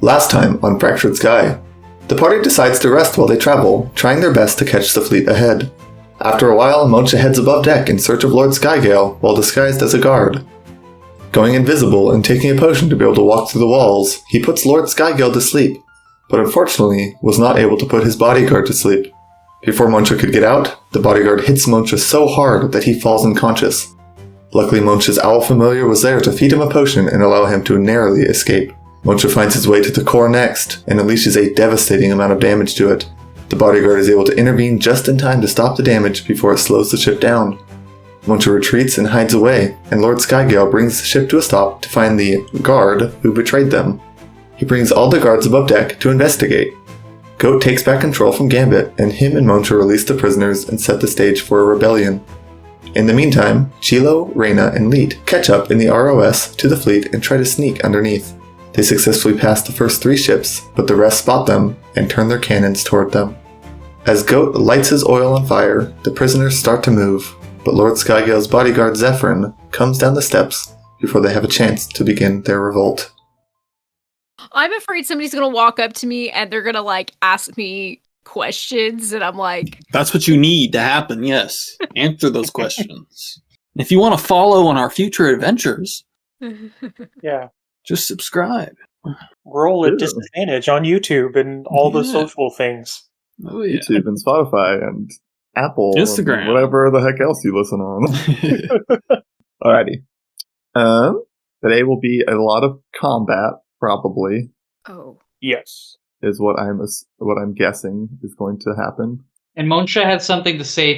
Last time on Fractured Sky, the party decides to rest while they travel, trying their best to catch the fleet ahead. After a while, Monsha heads above deck in search of Lord Skygale while disguised as a guard. Going invisible and taking a potion to be able to walk through the walls, he puts Lord Skygale to sleep, but unfortunately was not able to put his bodyguard to sleep. Before Monsha could get out, the bodyguard hits Monsha so hard that he falls unconscious. Luckily, Monsha's owl familiar was there to feed him a potion and allow him to narrowly escape. Monsha finds his way to the core next, and unleashes a devastating amount of damage to it. The bodyguard is able to intervene just in time to stop the damage before it slows the ship down. Monsha retreats and hides away, and Lord Skygale brings the ship to a stop to find the guard who betrayed them. He brings all the guards above deck to investigate. Goat takes back control from Gambit, and him and Monsha release the prisoners and set the stage for a rebellion. In the meantime, Chilo, Reyna, and Leet catch up in the ROS to the fleet and try to sneak underneath. They successfully pass the first 3 ships, but the rest spot them and turn their cannons toward them. As Goat lights his oil on fire, the prisoners start to move, but Lord Skygale's bodyguard Zephyrin comes down the steps before they have a chance to begin their revolt. I'm afraid somebody's gonna walk up to me and they're gonna ask me questions, and I'm like, that's what you need to happen. Yes, answer those questions. If you want to follow on our future adventures, Yeah. just subscribe. Roll at disadvantage on YouTube and all the social things. Oh, yeah. YouTube and Spotify and Apple, Instagram, and whatever the heck else you listen on. Alrighty. Today will be a lot of combat, probably. oh. Yes. Is what I'm guessing is going to happen. And Monsha had something to say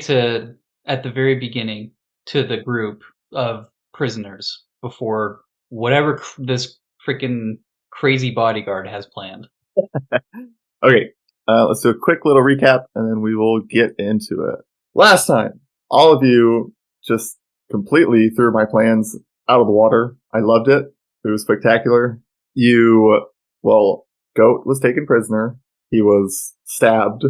at the very beginning to the group of prisoners before whatever this freaking crazy bodyguard has planned. Okay, let's do a quick little recap, and then we will get into it. Last time, all of you just completely threw my plans out of the water. I loved it. It was spectacular. Goat was taken prisoner. He was stabbed.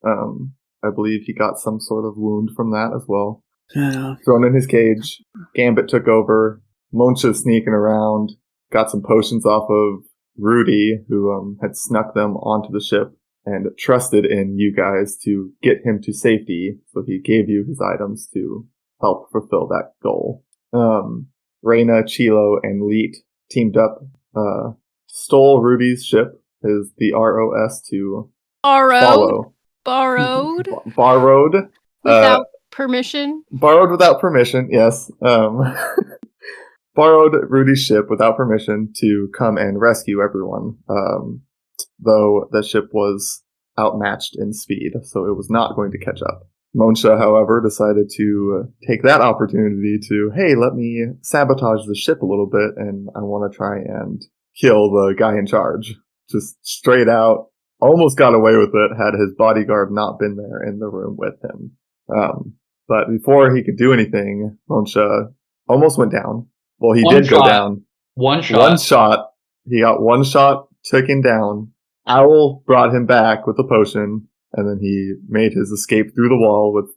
I believe he got some sort of wound from that as well. Yeah. Thrown in his cage. Gambit took over. Monsha sneaking around. Got some potions off of Rudy, who had snuck them onto the ship and trusted in you guys to get him to safety. So he gave you his items to help fulfill that goal. Reyna, Chilo, and Leet teamed up, stole Rudy's ship, the ROS, to follow. Borrowed Without permission. Borrowed without permission, yes. Borrowed Rudy's ship without permission to come and rescue everyone, though the ship was outmatched in speed, so it was not going to catch up. Monsha, however, decided to take that opportunity to, hey, let me sabotage the ship a little bit, and I want to try and kill the guy in charge. Just straight out, almost got away with it had his bodyguard not been there in the room with him. But before he could do anything, Monsha almost went down. Well, he did go down. One shot. One shot. He got one shot, took him down. Owl brought him back with a potion, and then he made his escape through the wall with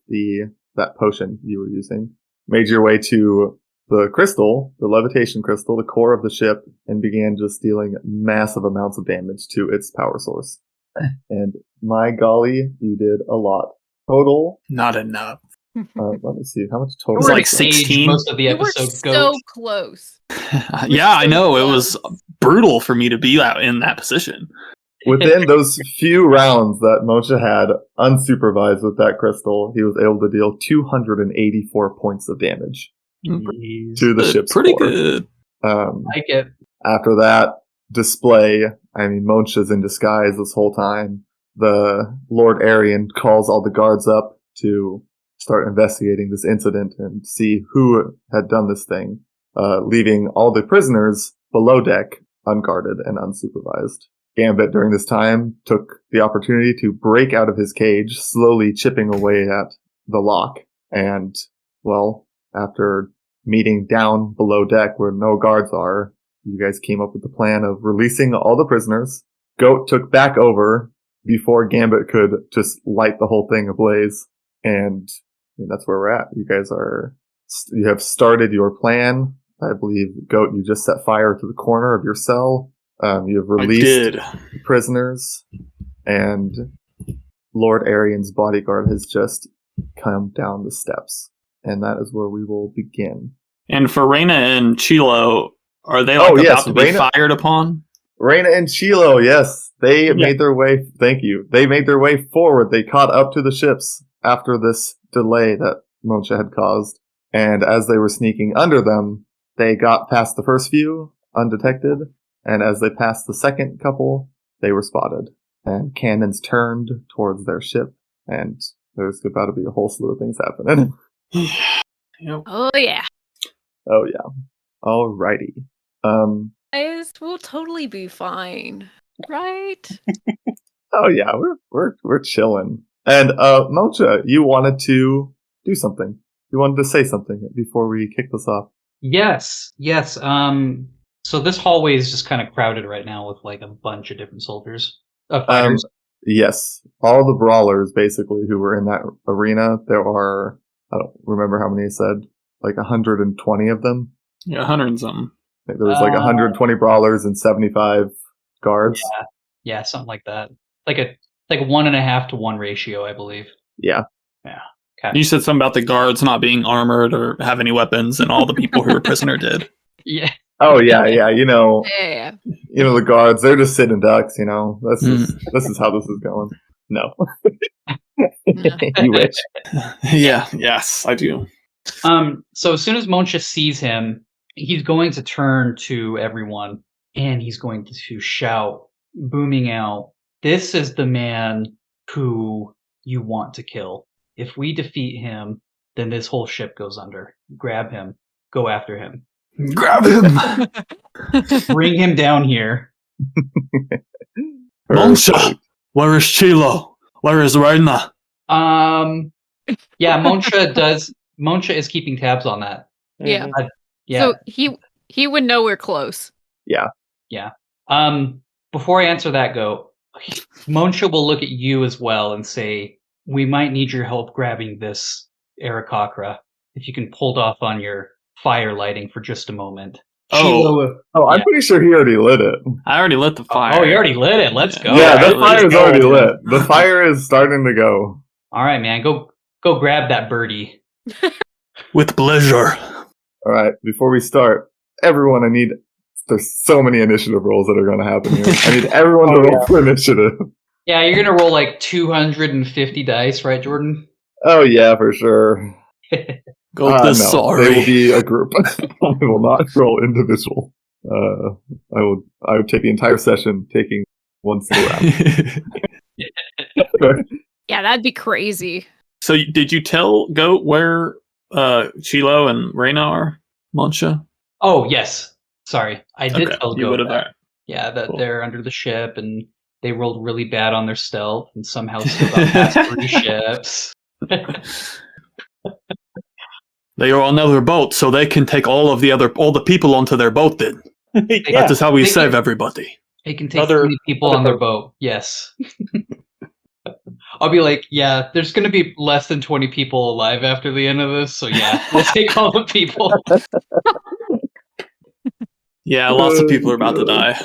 that potion you were using. Made your way to the crystal, the levitation crystal, the core of the ship, and began just dealing massive amounts of damage to its power source. And my golly, you did a lot. Total. Not enough. Let me see. How much total? It was like 16. Most of the You were episode so close. Yeah, I know. It was brutal for me to be in that position. Within those few rounds that Monsha had unsupervised with that crystal, he was able to deal 284 points of damage to the ship's pretty core. Good. I get. After that display, Monsha's in disguise this whole time. The Lord Arian calls all the guards up to start investigating this incident and see who had done this thing, leaving all the prisoners below deck unguarded and unsupervised. Gambit, during this time, took the opportunity to break out of his cage, slowly chipping away at the lock. And, after meeting down below deck where no guards are, you guys came up with the plan of releasing all the prisoners. Goat took back over before Gambit could just light the whole thing ablaze. And that's where we're at. You have started your plan. I believe, Goat, you just set fire to the corner of your cell. You've I released did. prisoners, and Lord Arian's bodyguard has just come down the steps. And that is where we will begin. And for Reyna and Chilo, are they about to be fired upon? Reyna and Chilo, yes. They made their way, thank you. They made their way forward. They caught up to the ships after this delay that Moncha had caused. And as they were sneaking under them, they got past the first few undetected. And as they passed the second couple, they were spotted. And cannons turned towards their ship. And there's about to be a whole slew of things happening. Yep. Oh yeah. Oh yeah. Alrighty. Guys, we'll totally be fine, right? Oh yeah, we're chilling. And Mocha, you wanted to do something. You wanted to say something before we kick this off. Yes. So this hallway is just kind of crowded right now with like a bunch of different soldiers. Fighters. Yes. All the brawlers basically who were in that arena, there are, I don't remember how many I said, like 120 of them. Yeah, 100 and something. I think there was like 120 brawlers and 75 guards. Yeah, something like that. Like a 1.5 to 1 ratio, I believe. Yeah. Okay. You said something about the guards not being armored or have any weapons, and all the people who were prisoner did. Yeah. Oh yeah. You know, Yeah. you know the guards. They're just sitting ducks. You know, this is how this is going. No. You wish. Yeah. Yes, I do. So as soon as Moncha sees him, he's going to turn to everyone and he's going to shout, booming out, "This is the man who you want to kill. If we defeat him, then this whole ship goes under. Grab him. Go after him. Grab him! Bring him down here." Moncha! Where is Chilo? Where is Reyna? Yeah, Moncha is keeping tabs on that. Yeah. Yeah. So he would know we're close. Yeah. Before I answer that, Moncha will look at you as well and say, "We might need your help grabbing this Aarakocra. If you can hold off on your fire lighting for just a moment." I'm pretty sure he already lit it. I already lit the fire. Oh, you already lit it. Let's go. Yeah, that fire is already lit. The fire is starting to go. All right, man. Go grab that birdie. With pleasure. All right, before we start, everyone, there's so many initiative rolls that are going to happen here. I need everyone to roll for initiative. Yeah, you're going to roll like 250 dice, right, Jordan? Oh, yeah, for sure. No, sorry. They will be a group. I will not roll individual. I would take the entire session taking one single round. Yeah, that'd be crazy. So did you tell Goat where Chilo and Reyna are, Moncha? Oh, yes. Sorry. I did tell you Goat would have that. Yeah, that they're under the ship and they rolled really bad on their stealth and somehow still got past 3 ships. They are on another boat, so they can take all the people onto their boat then. That is how we save everybody. They can take 20 people on their boat, yes. I'll be like, yeah, there's going to be less than 20 people alive after the end of this, so yeah, we'll take all the people. Yeah, lots of people are about to die.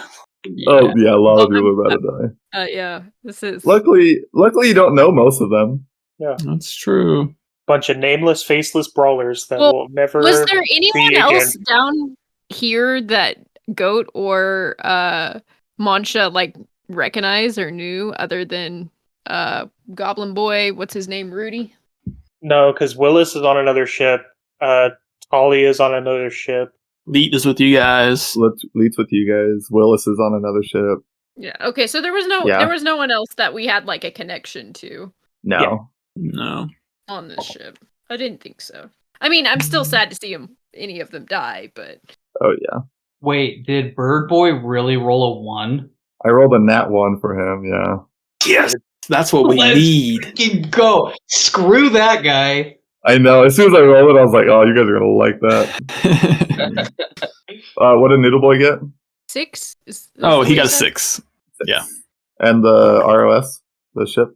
Yeah. Oh, yeah, a lot of people are about to die. Yeah, this is... Luckily, you don't know most of them. Yeah. That's true. Bunch of nameless, faceless brawlers that will never Was there anyone see else again. down here that Goat or Moncha like recognize or knew other than Goblin Boy? What's his name? Rudy? No, because Willis is on another ship. Talia is on another ship. Leet is with you guys. Leet's with you guys. Willis is on another ship. Yeah. Okay, so there was no one else that we had like a connection to No. No. on this ship. I didn't think so. I mean, I'm still sad to see any of them die, but Oh, yeah. Wait, did Bird Boy really roll a 1? I rolled a nat 1 for him, yeah. Yes! That's what we Let's need. freaking go! Screw that guy! I know. As soon as I rolled it, I was like, oh, you guys are going to like that. What did Noodle Boy get? 6? Oh, he got a 6. Yeah. And the ROS, the ship?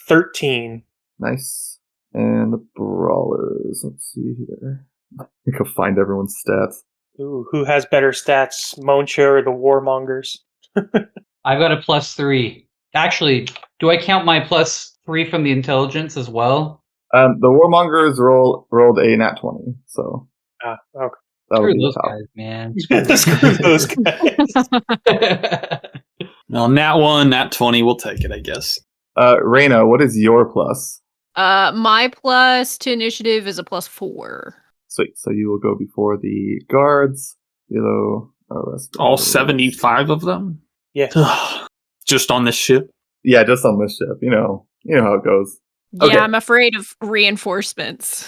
13. Nice. And the Brawlers. Let's see here. I can find everyone's stats. Ooh, who has better stats, Moncha or the Warmongers? I've got a +3. Actually, do I count my +3 from the intelligence as well? The warmongers rolled a nat 20, so Okay. that would Screw be those top. guys, man. Screw those guys. Well, nat 1, nat 20, we'll take it, I guess. Reyna, what is your plus? My plus to initiative is a +4. Sweet. So you will go before the guards. All 75 of them? Yeah. Just on this ship? Yeah, just on this ship. You know how it goes. Yeah, Okay. I'm afraid of reinforcements.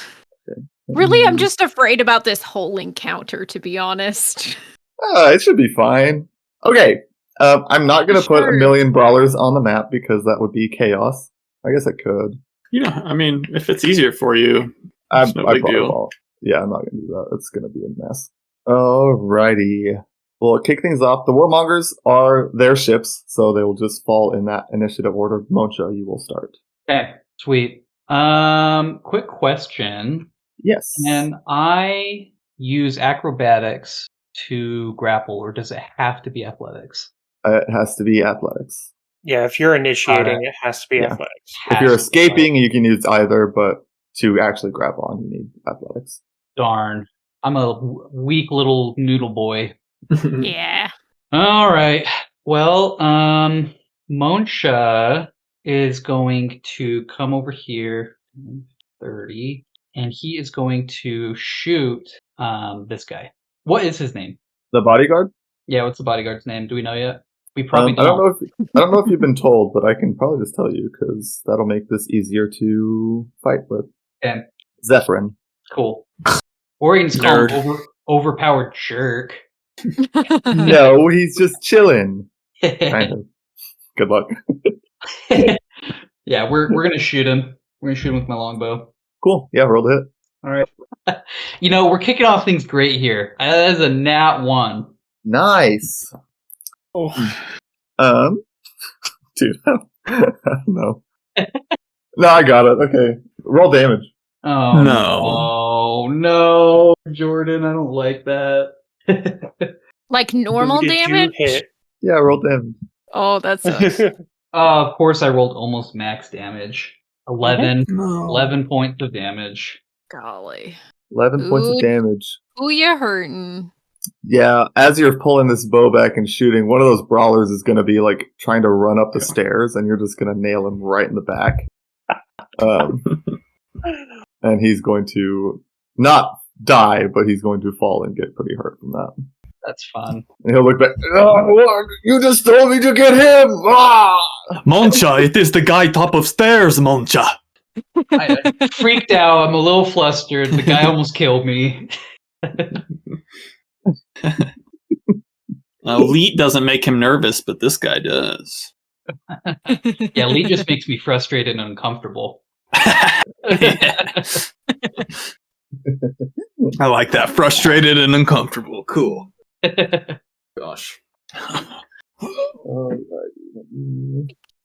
Okay. Really, I'm just afraid about this whole encounter, to be honest. It should be fine. Okay. I'm not going to put a million brawlers on the map because that would be chaos. I guess I could. I mean, if it's easier for you, it's no big deal. Won't. Yeah, I'm not going to do that. It's going to be a mess. Alrighty. Well, kick things off. The warmongers are their ships, so they will just fall in that initiative order. Moncha, you will start. Okay, sweet. Quick question. Yes. Can I use acrobatics to grapple, or does it have to be athletics? It has to be athletics. Yeah, if you're initiating, it has to be athletics. If you're escaping, you can use either, but to actually grab on, you need athletics. Darn. I'm a weak little noodle boy. Yeah. All right. Well, Monsha is going to come over here, 30, and he is going to shoot this guy. What is his name? The bodyguard? Yeah, what's the bodyguard's name? Do we know yet? We probably don't. I don't know if you've been told, but I can probably just tell you because that'll make this easier to fight with. Okay. Zephyrin. Cool. Or you can just call him overpowered jerk. No, he's just chilling. Kind of. Good luck. Yeah, we're gonna shoot him. We're gonna shoot him with my longbow. Cool. Yeah, roll the hit. All right. We're kicking off things great here. That is a nat 1. Nice. Oh. Dude, no. No, I got it. Okay. Roll damage. Oh No. Oh no, Jordan, I don't like that. Like normal Who did you damage? hit? Yeah, roll damage. Oh, that sucks. Of course I rolled almost max damage. 11. No. 11 points of damage. Golly. 11 points of damage. Ooh, you hurting. Yeah, as you're pulling this bow back and shooting, one of those brawlers is going to be like trying to run up the stairs, and you're just going to nail him right in the back. And he's going to not die, but he's going to fall and get pretty hurt from that. That's fun. And he'll look back. Oh, you just told me to get him! Ah! Moncha, it is the guy top of stairs, Moncha. I freaked out. I'm a little flustered. The guy almost killed me. Elite doesn't make him nervous, but this guy does. Yeah, Lee just makes me frustrated and uncomfortable. I like that. Frustrated and uncomfortable. Cool. Gosh.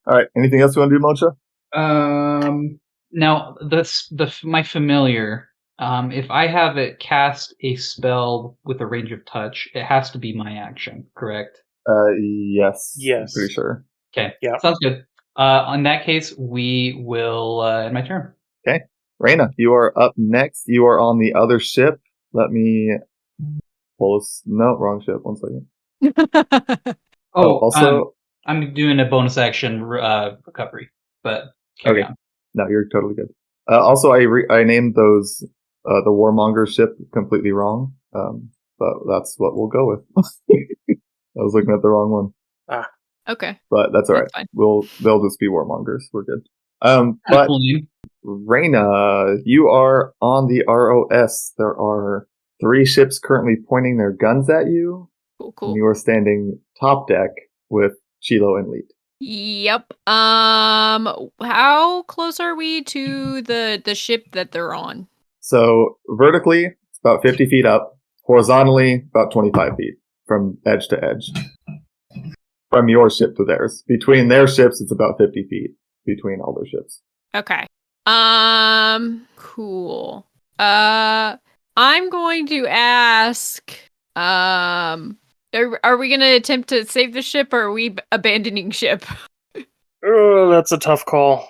Alright, anything else you want to do, Moncha? Now, my familiar, if I have it cast a spell with a range of touch, it has to be my action, correct? Yes. Yes. I'm pretty sure. Okay, Yeah. sounds good. In that case, we will end my turn. Okay. Reyna, you are up next. You are on the other ship. Let me pull this. No, wrong ship. 1 second. Also, I'm doing a bonus action recovery, but carry on. No, you're totally good. Also, I named those the Warmonger ship completely wrong, but that's what we'll go with. I was looking at the wrong one. Okay. But that's all right. Fine. They'll just be Warmongers. We're good. But Reyna, you are on the ROS. There are 3 ships currently pointing their guns at you. Cool. And you are standing top deck with Chilo and Leet. Yep. How close are we to the ship that they're on? So vertically, it's about 50 feet up. Horizontally, about 25 feet from edge to edge. From your ship to theirs. Between their ships, it's about 50 feet between all their ships. Okay. Cool. I'm going to ask, Are we gonna attempt to save the ship, or are we abandoning ship? Oh, that's a tough call.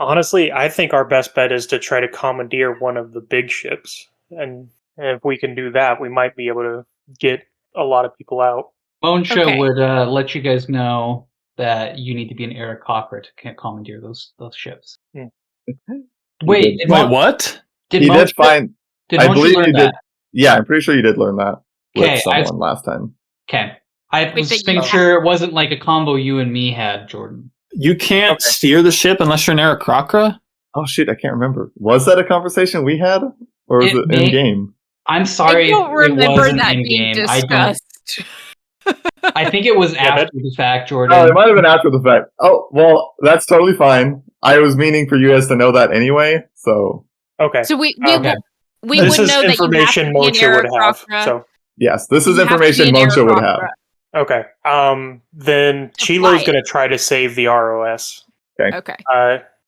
Honestly, I think our best bet is to try to commandeer one of the big ships, and if we can do that, we might be able to get a lot of people out. Monsha Okay. would let you guys know that you need to be an aristocrat to commandeer those ships. Hmm. Wait, Wait, what? Did He did Monsha, find. did I Monsha believe learn you that? did. Yeah, I'm pretty sure you did learn that Okay, with someone last time. Okay. I Wait, was that just making you- sure it wasn't like a combo you and me had, Jordan. You can't Okay. steer the ship unless you're an Aarakocra? Oh shoot, I can't remember. Was that a conversation we had, or was It it may- in game? I'm sorry I don't if it remember wasn't that in being game. discussed. I think it was Yeah, after that- the fact, Jordan. Oh, it might have been after the fact. Oh, well, that's totally fine. I was meaning for you guys to know that anyway, so Okay. So we Okay. we This would is know that you have information to be an Monsha would have. Aarakocra. So yes, this is You have to be information an Monsha would have. Aarakocra. okay. Then To Chilo's fly it. going to try to save the ROS. Okay.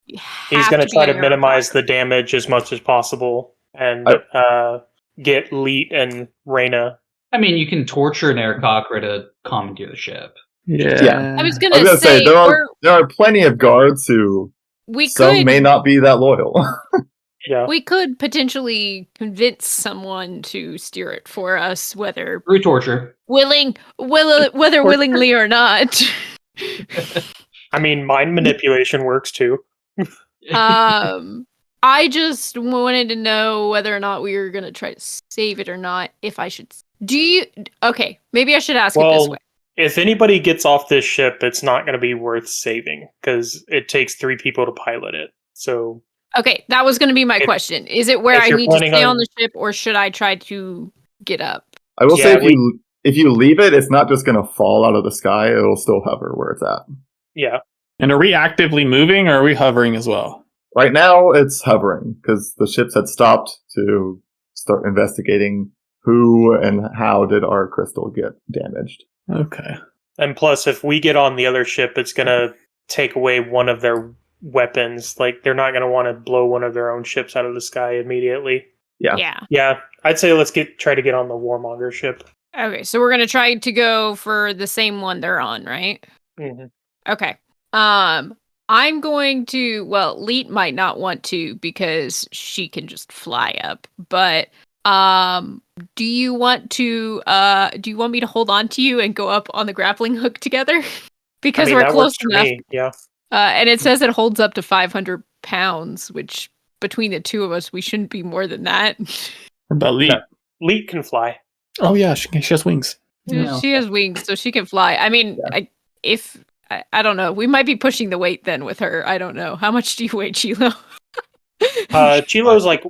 He's He's going to try to minimize the damage as much as possible and get Leet and Reyna. I mean, you can torture an Aarakocra to commandeer the ship. Yeah. I was I gonna, was gonna say there or are plenty of guards who we some could may not be that loyal. Yeah. we could potentially convince someone to steer it for us, whether Through torture. whether willingly or not. I mean, mind manipulation works too. I just wanted to know whether or not we were gonna try to save it or not. If I should, okay, maybe I should ask it this Well, way. if anybody gets off this ship, it's not going to be worth saving because it takes 3 people to pilot it. So Okay, that was gonna be my if- question. Is it where if I you're need to planning stay on on- the ship, or should I try to get up? I will say Yeah, if you leave it, it's not just gonna fall out of the sky. It'll still hover where it's at. yeah, And are we actively moving or are we hovering as well? Right now, it's hovering because the ships had stopped to start investigating who and how did our crystal get damaged. Okay. and plus, if we get on the other ship, it's going to take away one of their weapons. Like they're not going to want to blow one of their own ships out of the sky immediately. Yeah. Yeah, I'd say let's try to get on the Warmonger ship. Okay, so we're gonna try to go for the same one they're on, right? hmm Okay. I'm going to. Well, Leet might not want to because she can just fly up. But do you want to? Do you want me to hold on to you and go up on the grappling hook together? Because I mean, we're that close works for enough. me. Yeah. And it says it holds up to 500 pounds, which between the two of us, we shouldn't be more than that. What about Lee? No. Leet can fly. Oh yeah, she has wings. Yeah. She has wings, so she can fly. I mean, I don't know. We might be pushing the weight then with her. I don't know. How much do you weigh, Chilo? Chilo's like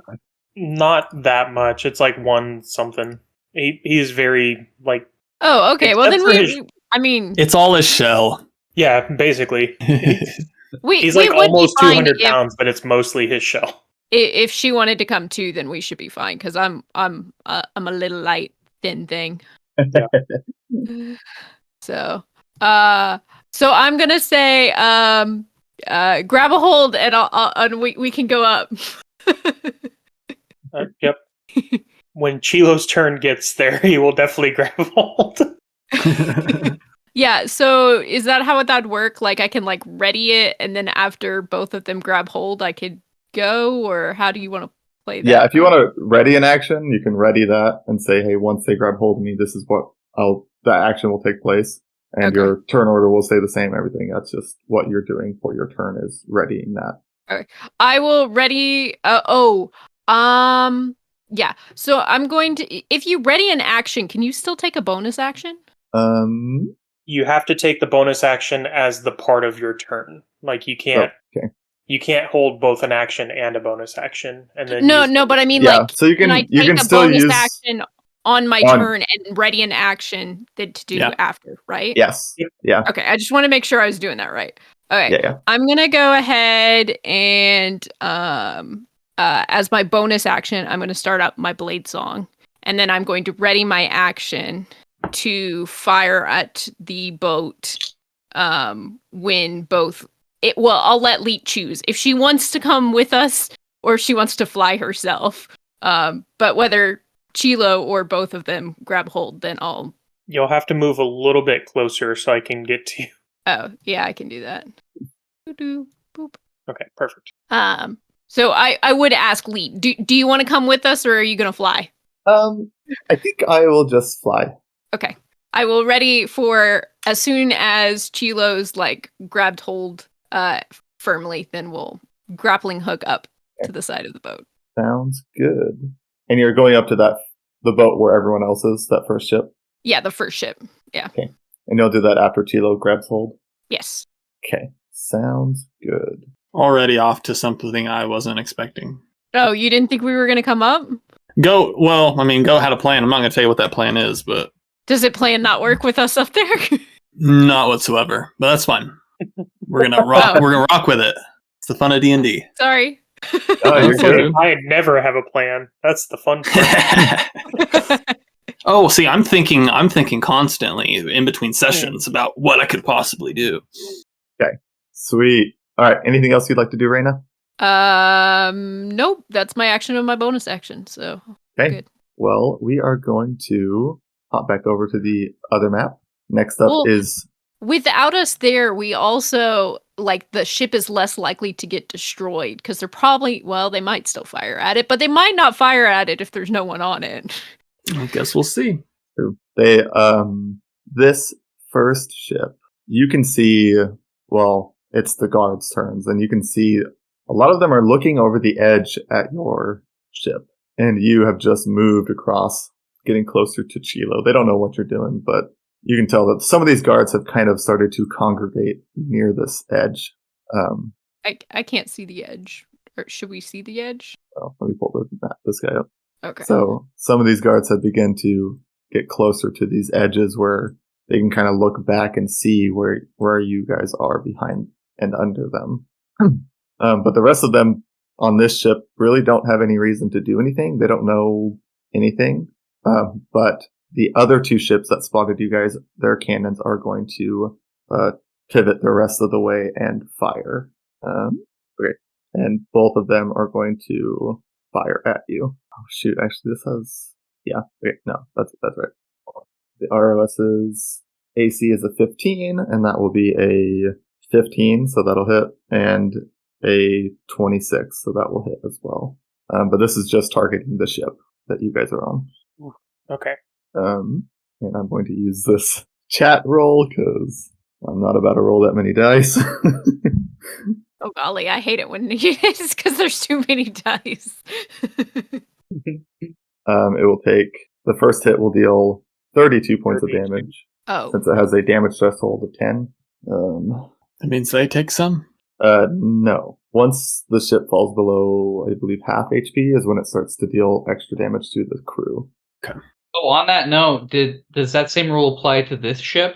not that much. It's like 1 something. He's very like Oh, okay. Well, then Except for his- I mean, It's all a shell. yeah, basically. He's we like would be almost fine 200 if- pounds, but it's mostly his shell. If she wanted to come too, then we should be fine because I'm a little light, thin thing. So I'm gonna say grab a hold and we can go up. Yep. When Chilo's turn gets there, he will definitely grab a hold. Yeah, so is that how that'd work? Like I can like ready it and then after both of them grab hold I could go, or how do you want to play that? Yeah, if you want to ready an action, you can ready that and say, hey, once they grab hold of me, this is what the action will take place. And Okay. your turn order will stay the same, everything. That's just what you're doing for your turn is readying that. I will ready. Yeah. So I'm going to. If you ready an action, can you still take a bonus action? You have to take the bonus action as the part of your turn. Like you can't. Okay. You can't hold both an action and a bonus action, and then No, use no. But I mean, Yeah, like, so you can I you take can a still bonus use action on my on- turn and ready an action that to do Yeah. after, right? yes, yeah, Okay. I just want to make sure I was doing that right. Okay. yeah. I'm gonna go ahead and as my bonus action, I'm gonna start up my blade song, and then I'm going to ready my action to fire at the boat. When both I'll let Leet choose if she wants to come with us or if she wants to fly herself. But whether Chilo or both of them grab hold, then I'll You'll have to move a little bit closer so I can get to you. Oh, yeah, I can do that. Doo-doo, boop. Okay, perfect. So I would ask Lee, do you want to come with us or are you going to fly? I think I will just fly. Okay. I will ready for as soon as Chilo's like grabbed hold firmly, then we'll grappling hook up to the side of the boat. Sounds good. And you're going up to the boat where everyone else is, that first ship? Yeah, the first ship. Yeah. Okay. And you'll do that after Chilo grabs hold? Yes. Okay. Sounds good. Already off to something I wasn't expecting. Oh, you didn't think we were going to come up? Go had a plan. I'm not going to tell you what that plan is, but... Does it plan not work with us up there? Not whatsoever, but that's fine. We're gonna rock. We're gonna rock with it. It's the fun of D&D. Sorry. Oh, you're good. I never have a plan. That's the fun part. Oh, see, I'm thinking constantly in between sessions about what I could possibly do. Okay, sweet. All right, anything else you'd like to do, Raina? Nope. That's my action and my bonus action. So Okay. good. Well, we are going to hop back over to the other map. Next up is... Without us there, we also, like, the ship is less likely to get destroyed because they're probably, well, they might still fire at it, but they might not fire at it if there's no one on it. I guess we'll see. They, this first ship, you can see, well, it's the guards' turns, and you can see a lot of them are looking over the edge at your ship, and you have just moved across, getting closer to Chilo. They don't know what you're doing, but you can tell that some of these guards have kind of started to congregate near this edge. I can't see the edge. Or should we see the edge? Oh, let me pull this guy up. Okay. So some of these guards have begun to get closer to these edges where they can kind of look back and see where you guys are behind and under them. But the rest of them on this ship really don't have any reason to do anything. They don't know anything. But the other two ships that spotted you guys, their cannons are going to pivot the rest of the way and fire. Okay. And both of them are going to fire at you. Oh, shoot. Actually, this has... Yeah. Okay. No, that's right. The ROS's AC is a 15, and that will be a 15, so that'll hit, and a 26, so that will hit as well. But this is just targeting the ship that you guys are on. Okay. And I'm going to use this chat roll because I'm not about to roll that many dice. Oh golly, I hate it when it's because there's too many dice. It will take... The first hit will deal 32 points of 32. damage. Oh. Since it has a damage threshold of 10. That means they take some? No. Once the ship falls below, I believe, half HP is when it starts to deal extra damage to the crew. Okay. Oh, on that note, does that same rule apply to this ship?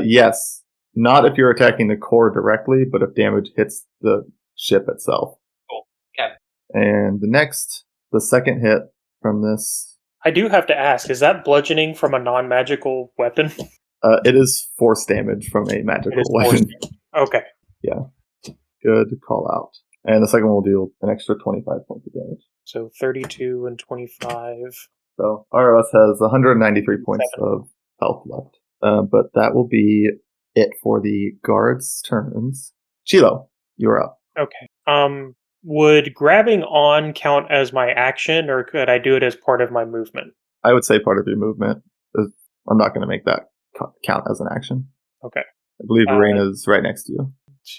Yes. Not if you're attacking the core directly, but if damage hits the ship itself. Cool. Okay. And the second hit from this... I do have to ask, is that bludgeoning from a non-magical weapon? It is force damage from a magical weapon. Okay. Yeah. Good call out. And the second one will deal an extra 25 points of damage. So 32 and 25. So ROS has 193 points of health left. But that will be it for the guards' turns. Chilo, you're up. Okay. Would grabbing on count as my action, or could I do it as part of my movement? I would say part of your movement. I'm not going to make that count as an action. Okay. I believe Reina's right next to you.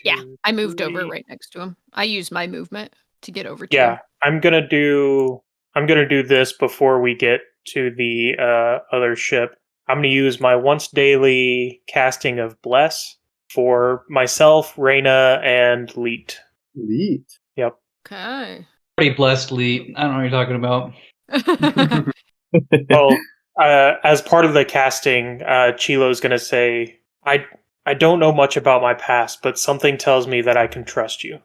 Yeah, I moved over right next to him. I used my movement to get over to Yeah, him. I'm gonna do this before we get to the other ship. I'm gonna use my once daily casting of Bless for myself, Reina, and Leet. Leet. Yep. Okay. Pretty blessed, Lee. I don't know what you're talking about. Well, as part of the casting, Chilo's gonna say, I don't know much about my past, but something tells me that I can trust you.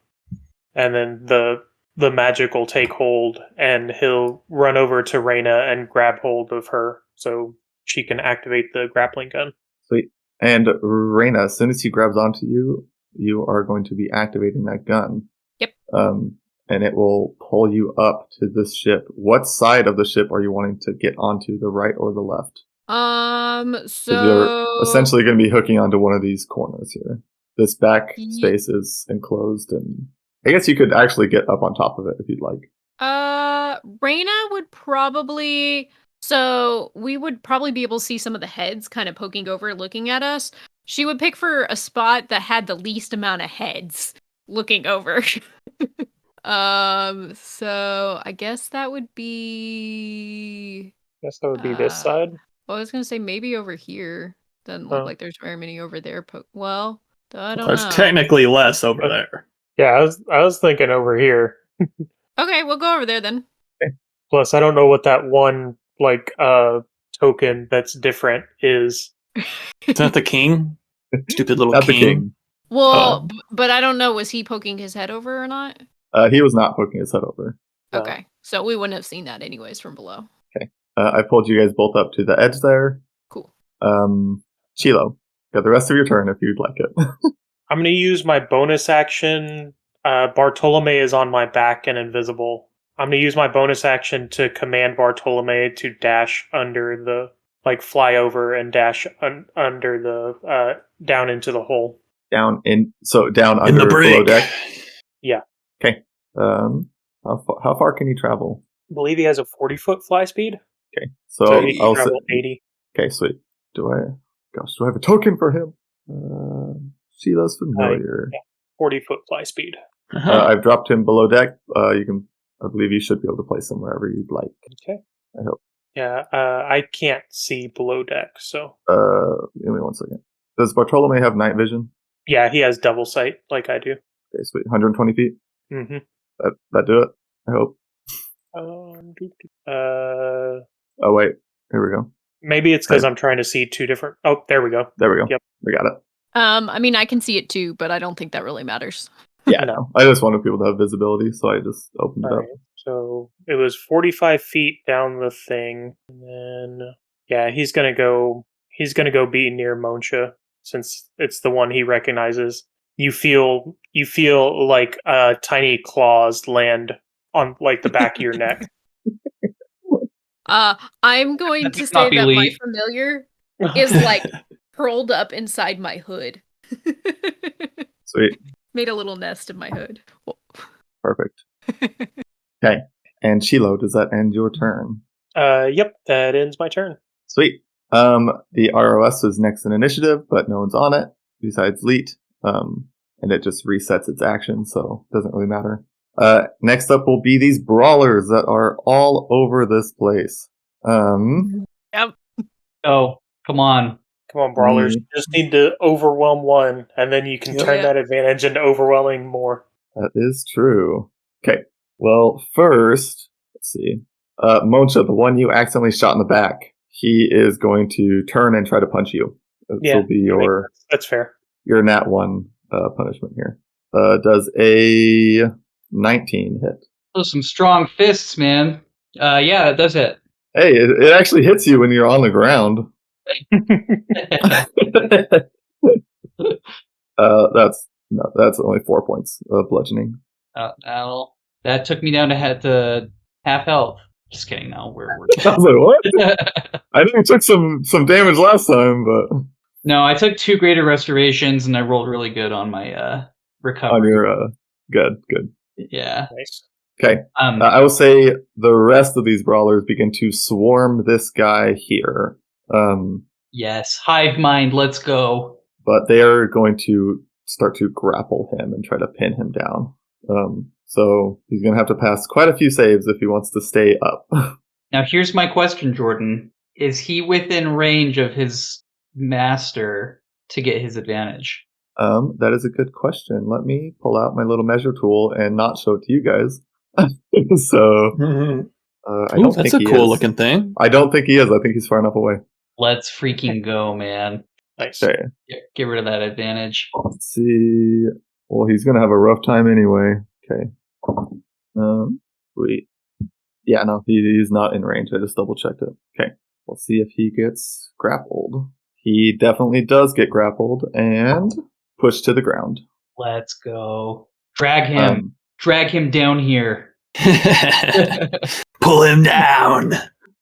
And then the magic will take hold, and he'll run over to Reina and grab hold of her so she can activate the grappling gun. Sweet. And Reina, as soon as he grabs onto you, you are going to be activating that gun. Yep. And it will pull you up to this ship. What side of the ship are you wanting to get onto, the right or the left? 'Cause you're essentially going to be hooking onto one of these corners here. This back space is enclosed, and I guess you could actually get up on top of it if you'd like. Raina would probably. So we would probably be able to see some of the heads kind of poking over, looking at us. She would pick for a spot that had the least amount of heads looking over. So I guess that would be. Guess that would be this side. Well, I was gonna say maybe over here. Doesn't look like there's very many over there. Well, I don't know. There's technically less over there. Yeah, I was thinking over here. Okay, we'll go over there then. Plus, I don't know what that one token that's different is. Is that the king? Stupid little That's king. the king. Well, but I don't know. Was he poking his head over or not? He was not poking his head over. Okay, so we wouldn't have seen that anyways from below. Okay. I pulled you guys both up to the edge there. Cool. Chilo, got the rest of your turn if you'd like it. I'm going to use my bonus action. Bartolome is on my back and invisible. I'm going to use my bonus action to command Bartolome to dash under the, fly over and dash under the, down into the hole. Down under the brig. below deck? Yeah. Okay. How far can he travel? I believe he has a 40-foot fly speed. Okay. So he can travel 80. Okay, sweet. Do I have a token for him? Sheila's familiar. 40-foot fly speed. I've dropped him below deck. I believe you should be able to place him wherever you'd like. Okay. I hope. Yeah, I can't see below deck, so. Give me 1 second. Does Bartolome have night vision? Yeah, he has double sight, like I do. Okay, sweet. 120 feet? Mm-hmm. That do it? I hope. Oh, wait. Here we go. Maybe it's because I'm trying to see two different... Oh, there we go. There we go. Yep. We got it. I mean, I can see it too, but I don't think that really matters. Yeah, no. I just wanted people to have visibility, so I just opened it up. Right. So it was 45 feet down the thing, and then yeah, he's gonna go be near Moncha since it's the one he recognizes. You feel like tiny claws land on the back of your neck. I'm going to say that my familiar is curled up inside my hood. Sweet. Made a little nest in my hood. Perfect. Okay. And Chilo, does that end your turn? Yep, that ends my turn. Sweet. The ROS is next in initiative, but no one's on it besides Leet. And it just resets its action, so it doesn't really matter. Next up will be these brawlers that are all over this place. Yep. Oh, come on. Come on, brawlers. You just need to overwhelm one, and then you can turn that advantage into overwhelming more. That is true. Okay. Well, first, let's see. Moncha, the one you accidentally shot in the back, he is going to turn and try to punch you. This will be that's fair. Your nat 1 punishment here. Does a 19 hit? Those some strong fists, man. Yeah, that does hit. Hey, it actually hits you when you're on the ground. That's only 4 points of bludgeoning. That took me down to half health. Just kidding. No, we're I was like, what? I think I took some damage last time, but no, I took 2 greater restorations and I rolled really good on my recovery. On your good. Yeah. Nice. Okay. I will say the rest of these brawlers begin to swarm this guy here. Yes, hive mind, let's go. But they are going to start to grapple him and try to pin him down. So he's going to have to pass quite a few saves if he wants to stay up. Now here's my question, Jordan. Is he within range of his master to get his advantage? That is a good question. Let me pull out my little measure tool and not show it to you guys. So I don't that's think a cool looking thing. I don't think he is. I think he's far enough away. Let's freaking go, man. Nice. Okay. Get rid of that advantage. Let's see. Well, he's going to have a rough time anyway. Okay. Sweet. Yeah, no, he's not in range. I just double checked it. Okay. We'll see if he gets grappled. He definitely does get grappled and pushed to the ground. Let's go. Drag him. Drag him down here. Pull him down.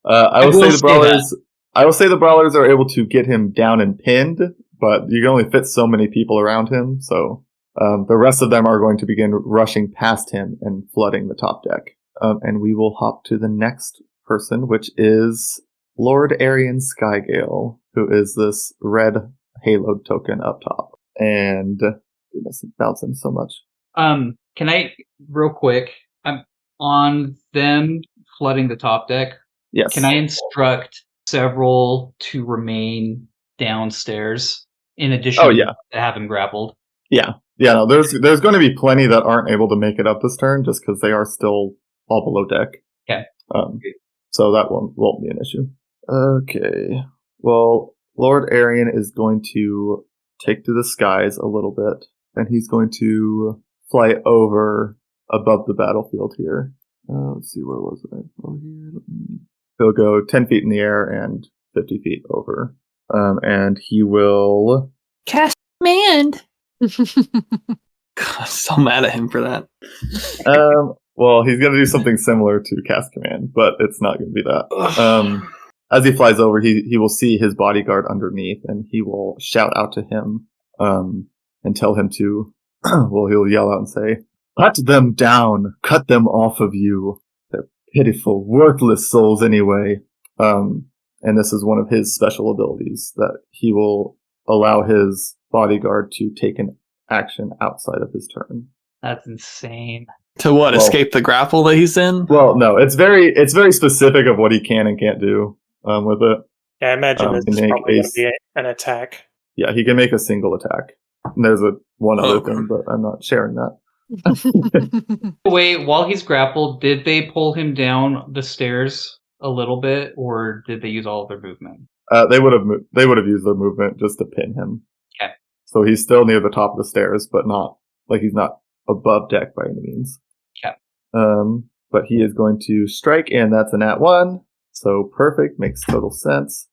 I will say the brawlers I will say the Brawlers are able to get him down and pinned, but you can only fit so many people around him, so the rest of them are going to begin rushing past him and flooding the top deck. And we will hop to the next person, which is Lord Aryan Skygale, who is this red halo token up top. And goodness, it's bouncing so much. Can I, real quick, I'm on them flooding the top deck. Yes. Can I instruct several to remain downstairs in addition to having grappled? Yeah. Yeah, no, there's going to be plenty that aren't able to make it up this turn just because they are still all below deck. Okay. So that won't be an issue. Okay. Well, Lord Aryan is going to take to the skies a little bit, and he's going to fly over above the battlefield here. Let's see, where was I? Oh, here. He'll go 10 feet in the air and 50 feet over. And he will cast command. God, I'm so mad at him for that. Well, he's going to do something similar to cast command, but it's not going to be that. As he flies over, he will see his bodyguard underneath, and he will shout out to him and tell him to, well, he'll yell out and say, "Cut them down! Cut them off of you! They're pitiful, worthless souls anyway." And this is one of his special abilities, that he will allow his bodyguard to take an action outside of his turn. That's insane. To what? Escape the grapple that he's in? Well, no, it's very specific of what he can and can't do with it. Yeah, I imagine this is probably going to be an attack. Yeah, he can make a single attack. And there's one other thing, but I'm not sharing that. Wait, while he's grappled, did they pull him down the stairs a little bit, or did they use all of their movement? They would have used their movement just to pin him. Okay. So he's still near the top of the stairs, but he's not above deck by any means. Okay. But he is going to strike, and that's a nat 1. So perfect, makes total sense.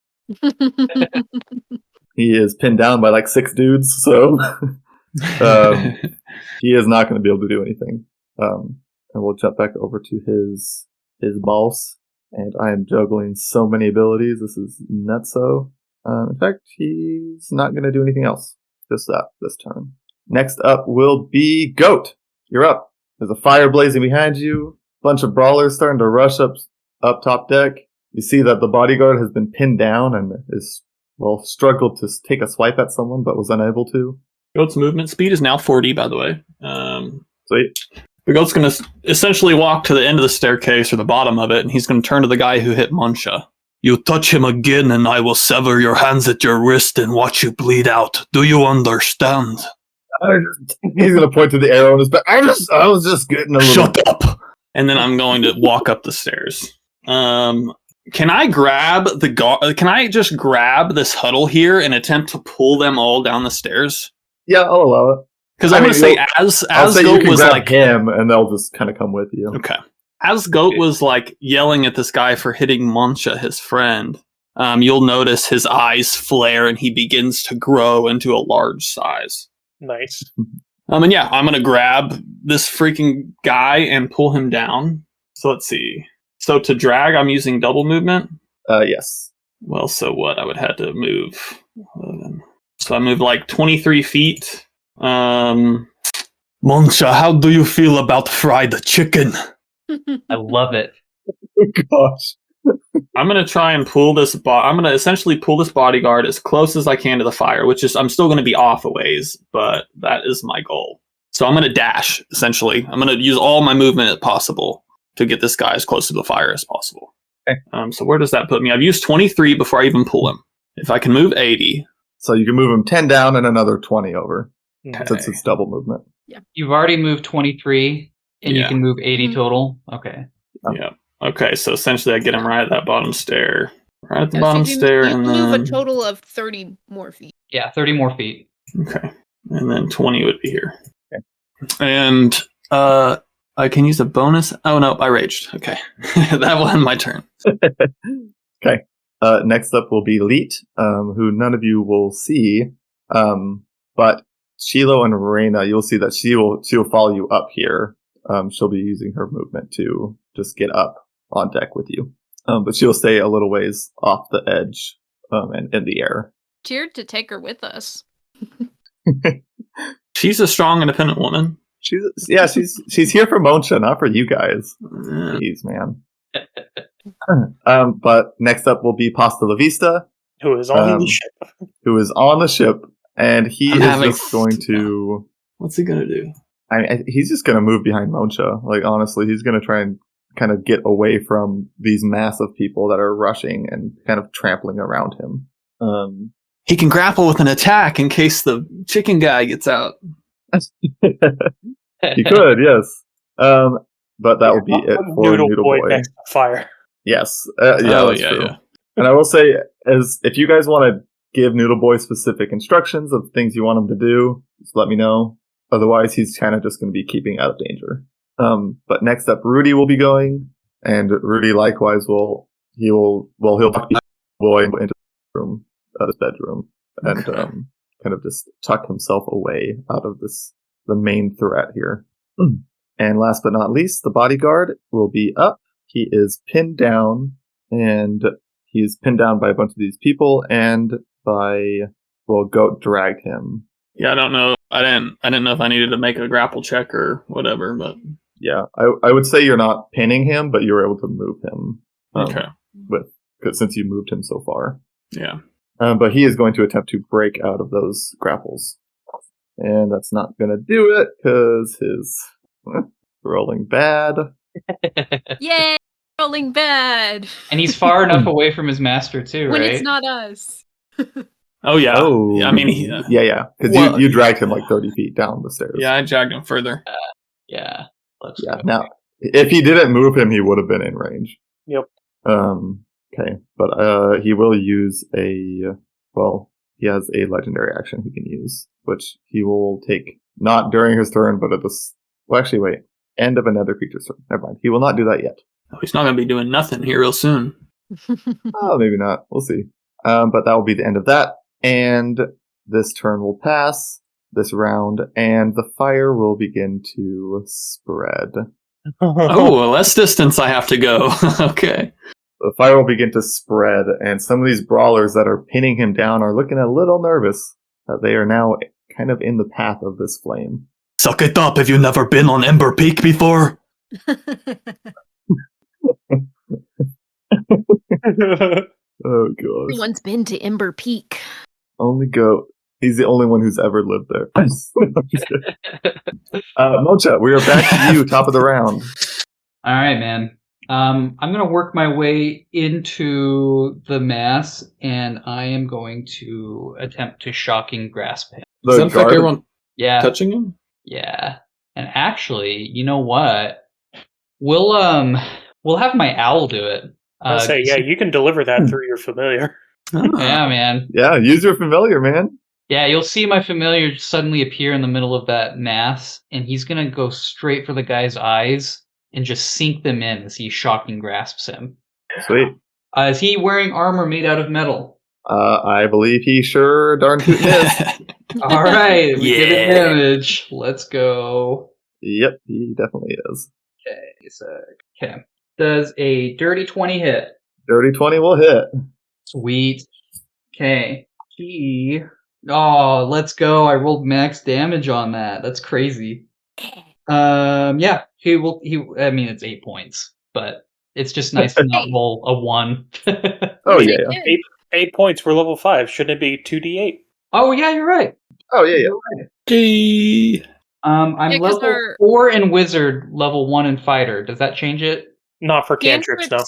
He is pinned down by like 6 dudes, so he is not going to be able to do anything. And we'll jump back over to his boss. And I am juggling so many abilities. This is nutso. In fact, he's not going to do anything else. Just that this turn. Next up will be Goat. You're up. There's a fire blazing behind you. Bunch of brawlers starting to rush up top deck. You see that the bodyguard has been pinned down and is struggled to take a swipe at someone, but was unable to. Goat's movement speed is now 40, by the way. Sweet. The Goat's going to essentially walk to the end of the staircase or the bottom of it, and he's going to turn to the guy who hit Muncha. "You touch him again, and I will sever your hands at your wrist and watch you bleed out. Do you understand?" He's going to point to the arrow in his back. I was just getting a little... Shut up! And then I'm going to walk up the stairs. Can I grab Can I just grab this huddle here and attempt to pull them all down the stairs? Yeah, I'll allow it. Because I'm going to say, as Goat was like him, and they'll just kind of come with you. Okay. As Goat was like yelling at this guy for hitting Muncha, his friend, you'll notice his eyes flare and he begins to grow into a large size. Nice. And yeah, I'm going to grab this freaking guy and pull him down. So let's see. So to drag, I'm using double movement? Yes. Well, so what? I would have to move 11. So I moved like 23 feet. Muncha, how do you feel about fried chicken? I love it. Oh, gosh. I'm going to try and pull this I'm going to essentially pull this bodyguard as close as I can to the fire, which is, I'm still going to be off a ways, but that is my goal. So I'm going to dash, essentially. I'm going to use all my movement as possible to get this guy as close to the fire as possible. Okay. So where does that put me? I've used 23 before I even pull him. If I can move 80. So you can move him 10 down and another 20 over. Okay. Since it's double movement. Yeah. You've already moved 23, and you can move 80 total? Okay. Yeah. Okay, so essentially I get him right at that bottom stair. Right at the bottom stair, and then... move a total of 30 more feet. Yeah, 30 more feet. Okay. And then 20 would be here. Okay. And I can use a bonus... Oh, no, I raged. Okay. That will end my turn. Okay. Next up will be Leet, who none of you will see. But Shiloh and Reina, you'll see that she'll follow you up here. She'll be using her movement to just get up on deck with you. But she'll stay a little ways off the edge and in the air. Cheered to take her with us. She's a strong, independent woman. She's here for Moncha, not for you guys. Jeez, man. But next up will be Pasta La Vista, Who is on the ship. who is on the ship, and he I'm is having just going to. What's he gonna do? He's just going to move behind Moncha. Like, honestly, he's going to try and kind of get away from these massive people that are rushing and kind of trampling around him. He can grapple with an attack in case the chicken guy gets out. He could, yes. But that will be it for Noodle Boy Boy. next to fire. Yes. That's true. Yeah. And I will say, as if you guys want to give Noodle Boy specific instructions of things you want him to do, just let me know. Otherwise, he's kind of just going to be keeping out of danger. But next up, Rudy will be going, and Rudy likewise he'll tuck the boy into the room, his bedroom, and kind of just tuck himself away out of the main threat here. And last but not least, the bodyguard will be up. He is pinned down, and he's pinned down by a bunch of these people, and Goat dragged him. Yeah, I don't know. I didn't know if I needed to make a grapple check or whatever, but yeah, I would say you're not pinning him, but you're able to move him. okay. Since you moved him so far. Yeah. But he is going to attempt to break out of those grapples, and that's not going to do it because his rolling bad. Yay! Rolling bad. And he's far enough away from his master too, When right? it's not us. Oh yeah. Oh, Yeah, I mean, yeah. Because you dragged him like 30 feet down the stairs. yeah, I dragged him further. Yeah. Let's Yeah. go. Now, if he didn't move him, he would have been in range. Yep. Okay, but he will use he has a legendary action he can use, which he will take not during his turn, but at end of another creature's turn. Never mind. He will not do that yet. Oh, he's not gonna be doing nothing here real soon. Oh, maybe not. We'll see. But that will be the end of that. And this turn will pass this round, and the fire will begin to spread. Oh, less distance I have to go. Okay. The fire will begin to spread, and some of these brawlers that are pinning him down are looking a little nervous that they are now kind of in the path of this flame. Suck it up. Have you never been on Ember Peak before? Oh, gosh. Everyone's been to Ember Peak. Only Goat. He's the only one who's ever lived there. Mocha, we are back to you, top of the round. All right, man. I'm going to work my way into the mass, and I am going to attempt to shocking grasp him. The Does that affect guard- everyone Yeah. touching him? Yeah. And actually, you know what? We'll have my owl do it. I would say, yeah, you can deliver that through your familiar. Yeah, man. Yeah, use your familiar, man. Yeah, you'll see my familiar suddenly appear in the middle of that mass, and he's gonna go straight for the guy's eyes and just sink them in as he shocking grasps him. Sweet. Is he wearing armor made out of metal? I believe he sure darn tootin' is. All right, we get Yeah. advantage. Let's go. Yep, he definitely is. Okay. Does a dirty 20 hit? Dirty 20 will hit. Sweet. Okay. Oh, let's go. I rolled max damage on that. That's crazy. Yeah, I mean, it's 8 points, but it's just nice to not roll a 1. Oh, yeah. 8 points. We're level 5. Shouldn't it be 2d8? Oh, yeah, you're right. Oh, yeah. Gee. I'm Yeah, 'cause level 4 in wizard, level 1 in fighter. Does that change it? Not for cantrips, no.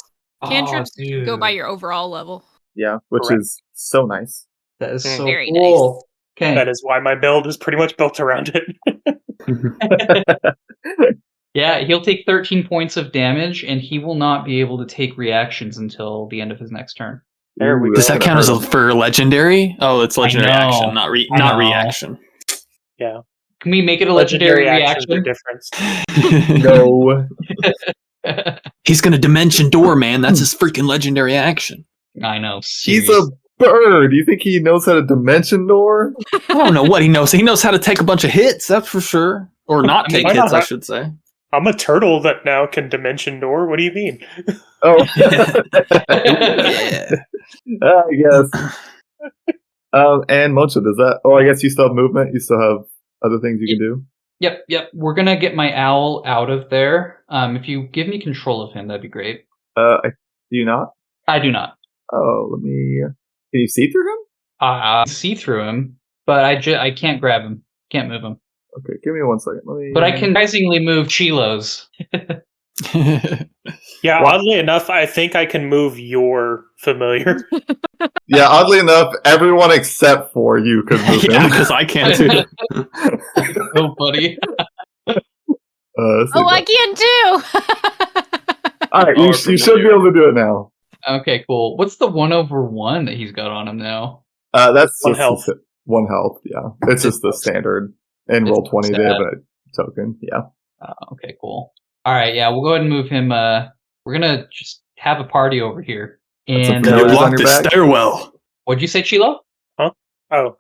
Cantrips Oh, dude. go by your overall level. Yeah, which Correct. is so nice. That is so Very cool. Okay. That is why my build is pretty much built around it. Yeah, he'll take 13 points of damage, and he will not be able to take reactions until the end of his next turn. There we Ooh, go. Does that's that gonna count hurt. for legendary? Oh, it's legendary I know. action, not I know. reaction. Yeah. Can we make it a legendary actions are reaction? different. No. He's gonna dimension door, man. That's his freaking legendary action. I know. He's a seriously. bird. You think he knows how to dimension door? I don't know what he knows. He knows how to take a bunch of hits, that's for sure. Or not take Why hits, not? I should say. I'm a turtle that now can dimension door. What do you mean? Oh, Yeah. I guess. And Mocha, does that? Oh, I guess you still have movement. You still have other things you can do. Yep. We're gonna get my owl out of there. If you give me control of him, that'd be great. Do you not? I do not. Oh, let me. Can you see through him? See through him, but I can't grab him. Can't move him. Okay, give me 1 second. Let me. But I can surprisingly move Chilos. Yeah, What? oddly enough, I think I can move your familiar. Yeah, oddly enough, everyone except for you could move Yeah, him. because I can too. Oh, buddy. I can too. All right, Oh, you should be able to do it now. Okay, cool. What's the 1/1 that he's got on him now? That's One just health. 1 health. Yeah, it's just the standard. In It's roll 20, they sad. have a token. Yeah. Okay, cool. All right, yeah, we'll go ahead and move him. We're gonna just have a party over here. That's And okay. You Pillars on blocked your the back? stairwell. what'd you say, Chilo? Oh,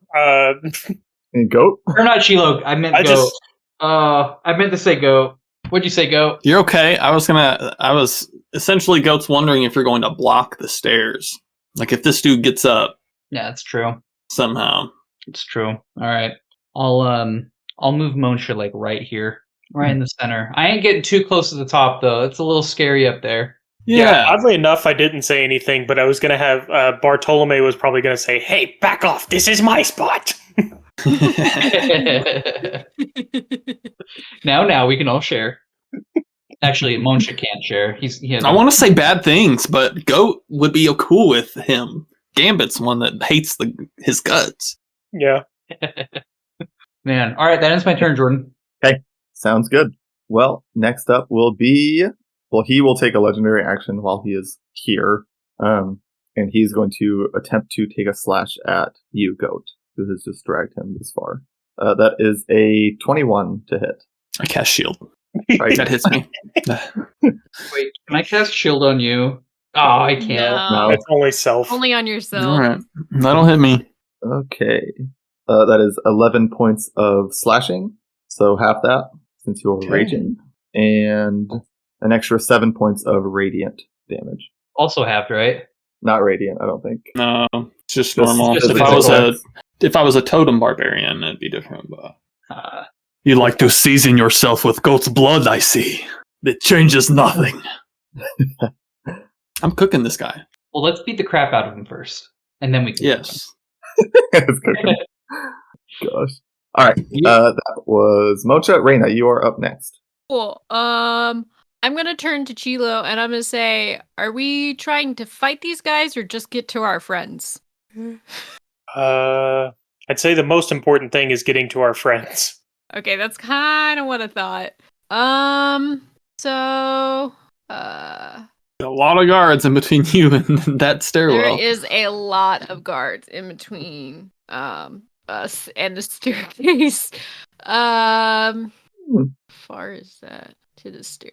And goat. Or not Chilo? I meant I goat. just- I meant to say goat. What'd you say, goat? You're okay. I was essentially Goat's wondering if you're going to block the stairs. Like if this dude gets up Yeah, it's true. somehow. It's true. All right, I'll move Monsha like right here, right in the center. I ain't getting too close to the top though. It's a little scary up there. yeah. Oddly enough, I didn't say anything, but I was gonna have Bartolome was probably gonna say, "Hey, back off! This is my spot." Now we can all share. Actually, Monsha can't share. He has. I want to say bad things, but Goat would be cool with him. Gambit's one that hates his guts. Yeah. Man. All right, that ends my turn, Jordan. Sounds good. Well, next up will be. Well, he will take a legendary action while he is here. And he's going to attempt to take a slash at you, Goat, who has just dragged him this far. That is a 21 to hit. I cast shield. Right. That hits me. Wait, can I cast shield on you? Oh, I can't. No. It's only self. Only on yourself. All right, that'll hit me. Okay. That is 11 points of slashing. So half that, since you're Okay. raging. And an extra 7 points of radiant damage. Also halved, right? Not radiant, I don't think. No, it's just Just- normal. just If a I was physical. if I was a totem barbarian, it'd be different. But Uh, you like to season yourself with goat's blood, I see. It changes nothing. I'm cooking this guy. well, let's beat the crap out of him first, and then we can. Yes. It's cooking. Gosh. All right. You- That was Mocha. Reina, you are up next. Cool. I'm gonna turn to Chilo and I'm gonna say, are we trying to fight these guys or just get to our friends? I'd say the most important thing is getting to our friends. Okay, that's kind of what I thought. So, A lot of guards in between you and that stairwell. there is a lot of guards in between us and the staircase. How far is that to the stair?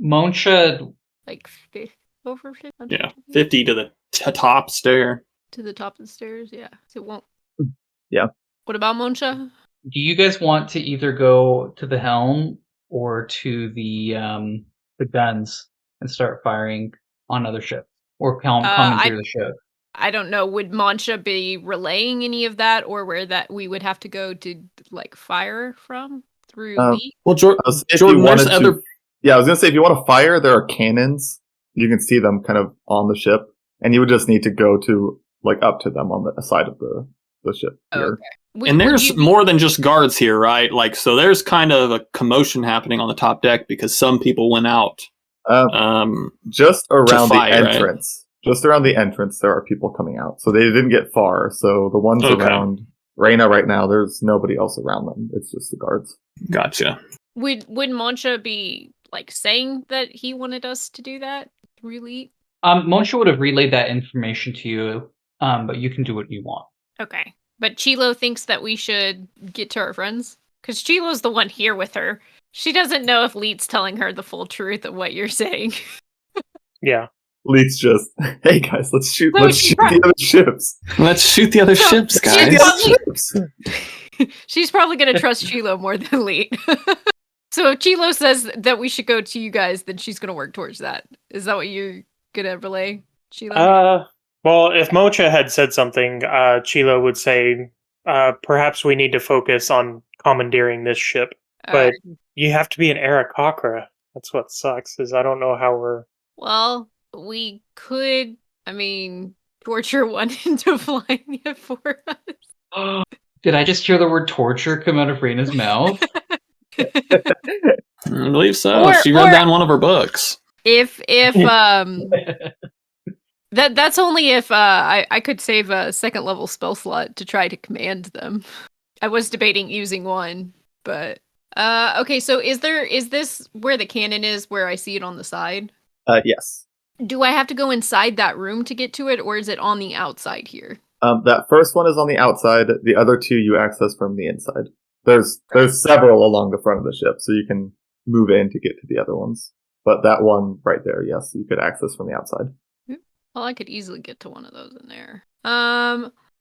Monsha, Like 50, over 50? Yeah, 50 to the top stair. To the top of the stairs, yeah. So it won't. Yeah. What about Monsha? do you guys want to either go to the helm or to the guns and start firing on other ships, or coming through the ship? I don't know. Would Monsha be relaying any of that, or where that we would have to go to like fire from through Lee? Well, If Jordan, you there's wanted other. Yeah, I was going to say, if you want to fire, there are cannons. You can see them kind of on the ship. And you would just need to go to, like, up to them on the side of the ship. Here. Okay. And there's more than just guards here, right? Like, so there's kind of a commotion happening on the top deck because some people went out. Just around fight, the right? entrance. Just around the entrance, there are people coming out. So they didn't get far. So the ones Okay. around Reina right now, there's nobody else around them. It's just the guards. Gotcha. Would Monsha be like saying that he wanted us to do that through Lee? Monsha would have relayed that information to you, but you can do what you want. Okay. But Chilo thinks that we should get to our friends? Because Chilo's the one here with her. She doesn't know if Leet's telling her the full truth of what you're saying. Yeah. Leet's just, hey guys, let's shoot No, the other ships. Let's shoot the other So, ships, she's guys. probably- She's probably going to trust Chilo more than Leet. So if Chilo says that we should go to you guys, then she's gonna work towards that. Is that what you're gonna relay, Chilo? Well, if Mocha had said something, Chilo would say, perhaps we need to focus on commandeering this ship. But you have to be an Aarakocra. That's what sucks, is I don't know how we're... Well, we could, torture one into flying it for us. Did I just hear the word torture come out of Raina's mouth? I believe so. She read that in one of her books. If that's only if I could save a second level spell slot to try to command them. I was debating using one, but okay. So is this where the cannon is? Where I see it on the side? Yes. Do I have to go inside that room to get to it, or is it on the outside here? That first one is on the outside. The other two you access from the inside. There's several along the front of the ship, so you can move in to get to the other ones. But that one right there, yes, you could access from the outside. Well, I could easily get to one of those in there.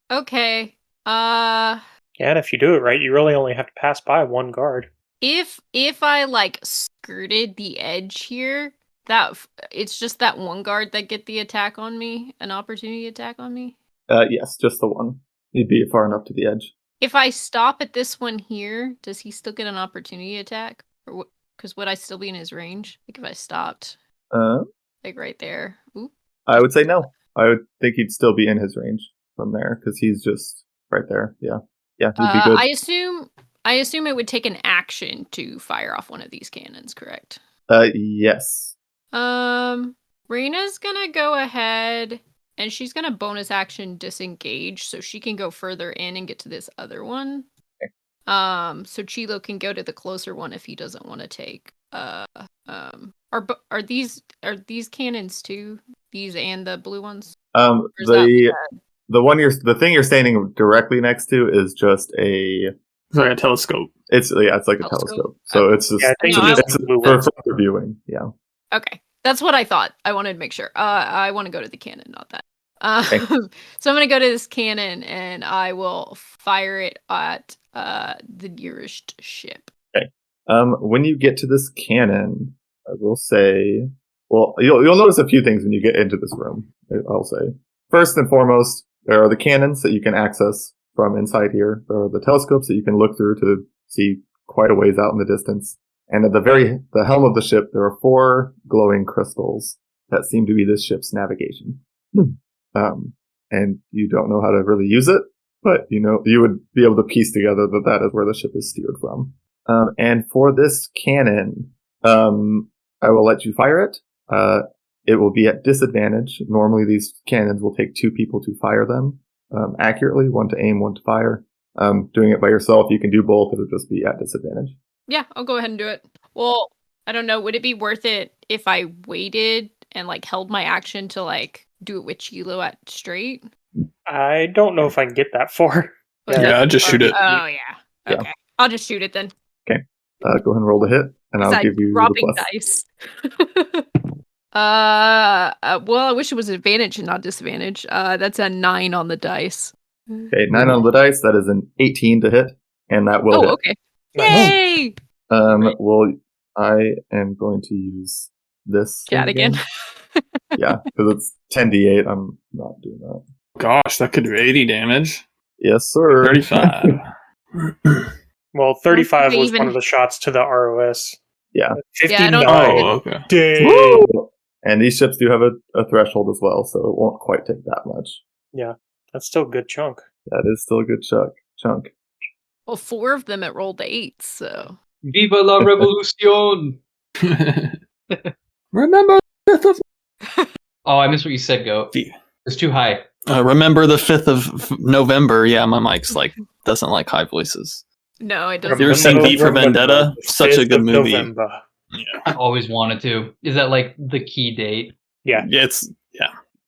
Okay. Yeah, and if you do it right, you really only have to pass by one guard. If I like skirted the edge here, that it's just that one guard that get the attack on me, an opportunity attack on me. Yes, just the one. You'd be far enough to the edge. If I stop at this one here, does he still get an opportunity attack? Or because would I still be in his range? Like if I stopped, like right there. Ooh. I would say no. I would think he'd still be in his range from there because he's just right there. Yeah, he'd be good. I assume it would take an action to fire off one of these cannons, correct? Yes. Reina's gonna go ahead and she's gonna bonus action disengage so she can go further in and get to this other one. Okay. So Chilo can go to the closer one if he doesn't want to take. Are these cannons too? These and the blue ones? The thing you're standing directly next to is just a telescope. It's like a telescope. So it's just it's for further viewing. Yeah. Okay. That's what I thought. I wanted to make sure. I want to go to the cannon, not that. Okay. So I'm going to go to this cannon, and I will fire it at the nearest ship. Okay. When you get to this cannon, I will say... Well, you'll notice a few things when you get into this room, I'll say. First and foremost, there are the cannons that you can access from inside here. There are the telescopes that you can look through to see quite a ways out in the distance. And at the helm of the ship, there are 4 glowing crystals that seem to be this ship's navigation. And you don't know how to really use it, but you would be able to piece together that is where the ship is steered from. And for this cannon, I will let you fire it. It will be at disadvantage. Normally these cannons will take 2 people to fire them accurately, 1 to aim, 1 to fire. Doing it by yourself, you can do both. It'll just be at disadvantage. Yeah, I'll go ahead and do it. Well, I don't know. Would it be worth it if I waited and held my action to do it with Chilo at straight? I don't know if I can get that far. Yeah, just shoot it. Oh yeah. Okay, I'll just shoot it then. Okay, go ahead and roll the hit, and I'll give you dropping the plus. Dice. Well, I wish it was advantage and not disadvantage. That's a 9 on the dice. Okay, 9 on the dice. That is an 18 to hit, and that will hit. Okay. Yay! Well, I am going to use this. Chat again. Yeah, because it's 10d8. I'm not doing that. Gosh, that could do 80 damage. Yes, sir. 35. Well, 35 was one of the shots to the ROS. Yeah. 59. Oh, okay. Dang. And these ships do have a threshold as well, so it won't quite take that much. Yeah, that's still a good chunk. That is still a good chunk. Well, 4 of them it rolled 8, so. Viva la revolucion! Remember the 5th of... Oh, I missed what you said, Goat. It's too high. Remember the 5th of November? Yeah, my mic's doesn't like high voices. No, it Have doesn't. you ever seen V for Vendetta? Such a good movie. November. Yeah. I always wanted to. Is that the key date? Yeah. It's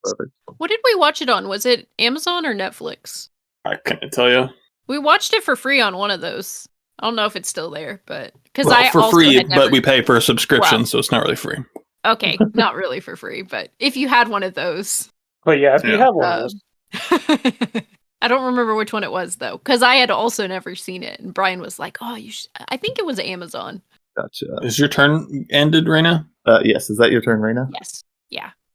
Perfect. What did we watch it on? Was it Amazon or Netflix? I couldn't tell you. We watched it for free on one of those. I don't know if it's still there, but because For also free, had never... but we pay for a subscription, Wow. So it's not really free. Okay, not really for free, but if you had one of those. But yeah, if you have one of those. I don't remember which one it was though, because I had also never seen it, and Brian was like, "Oh, you should." I think it was Amazon. Gotcha. Is your turn ended, Raina? Yes, is that your turn, Raina? Yes.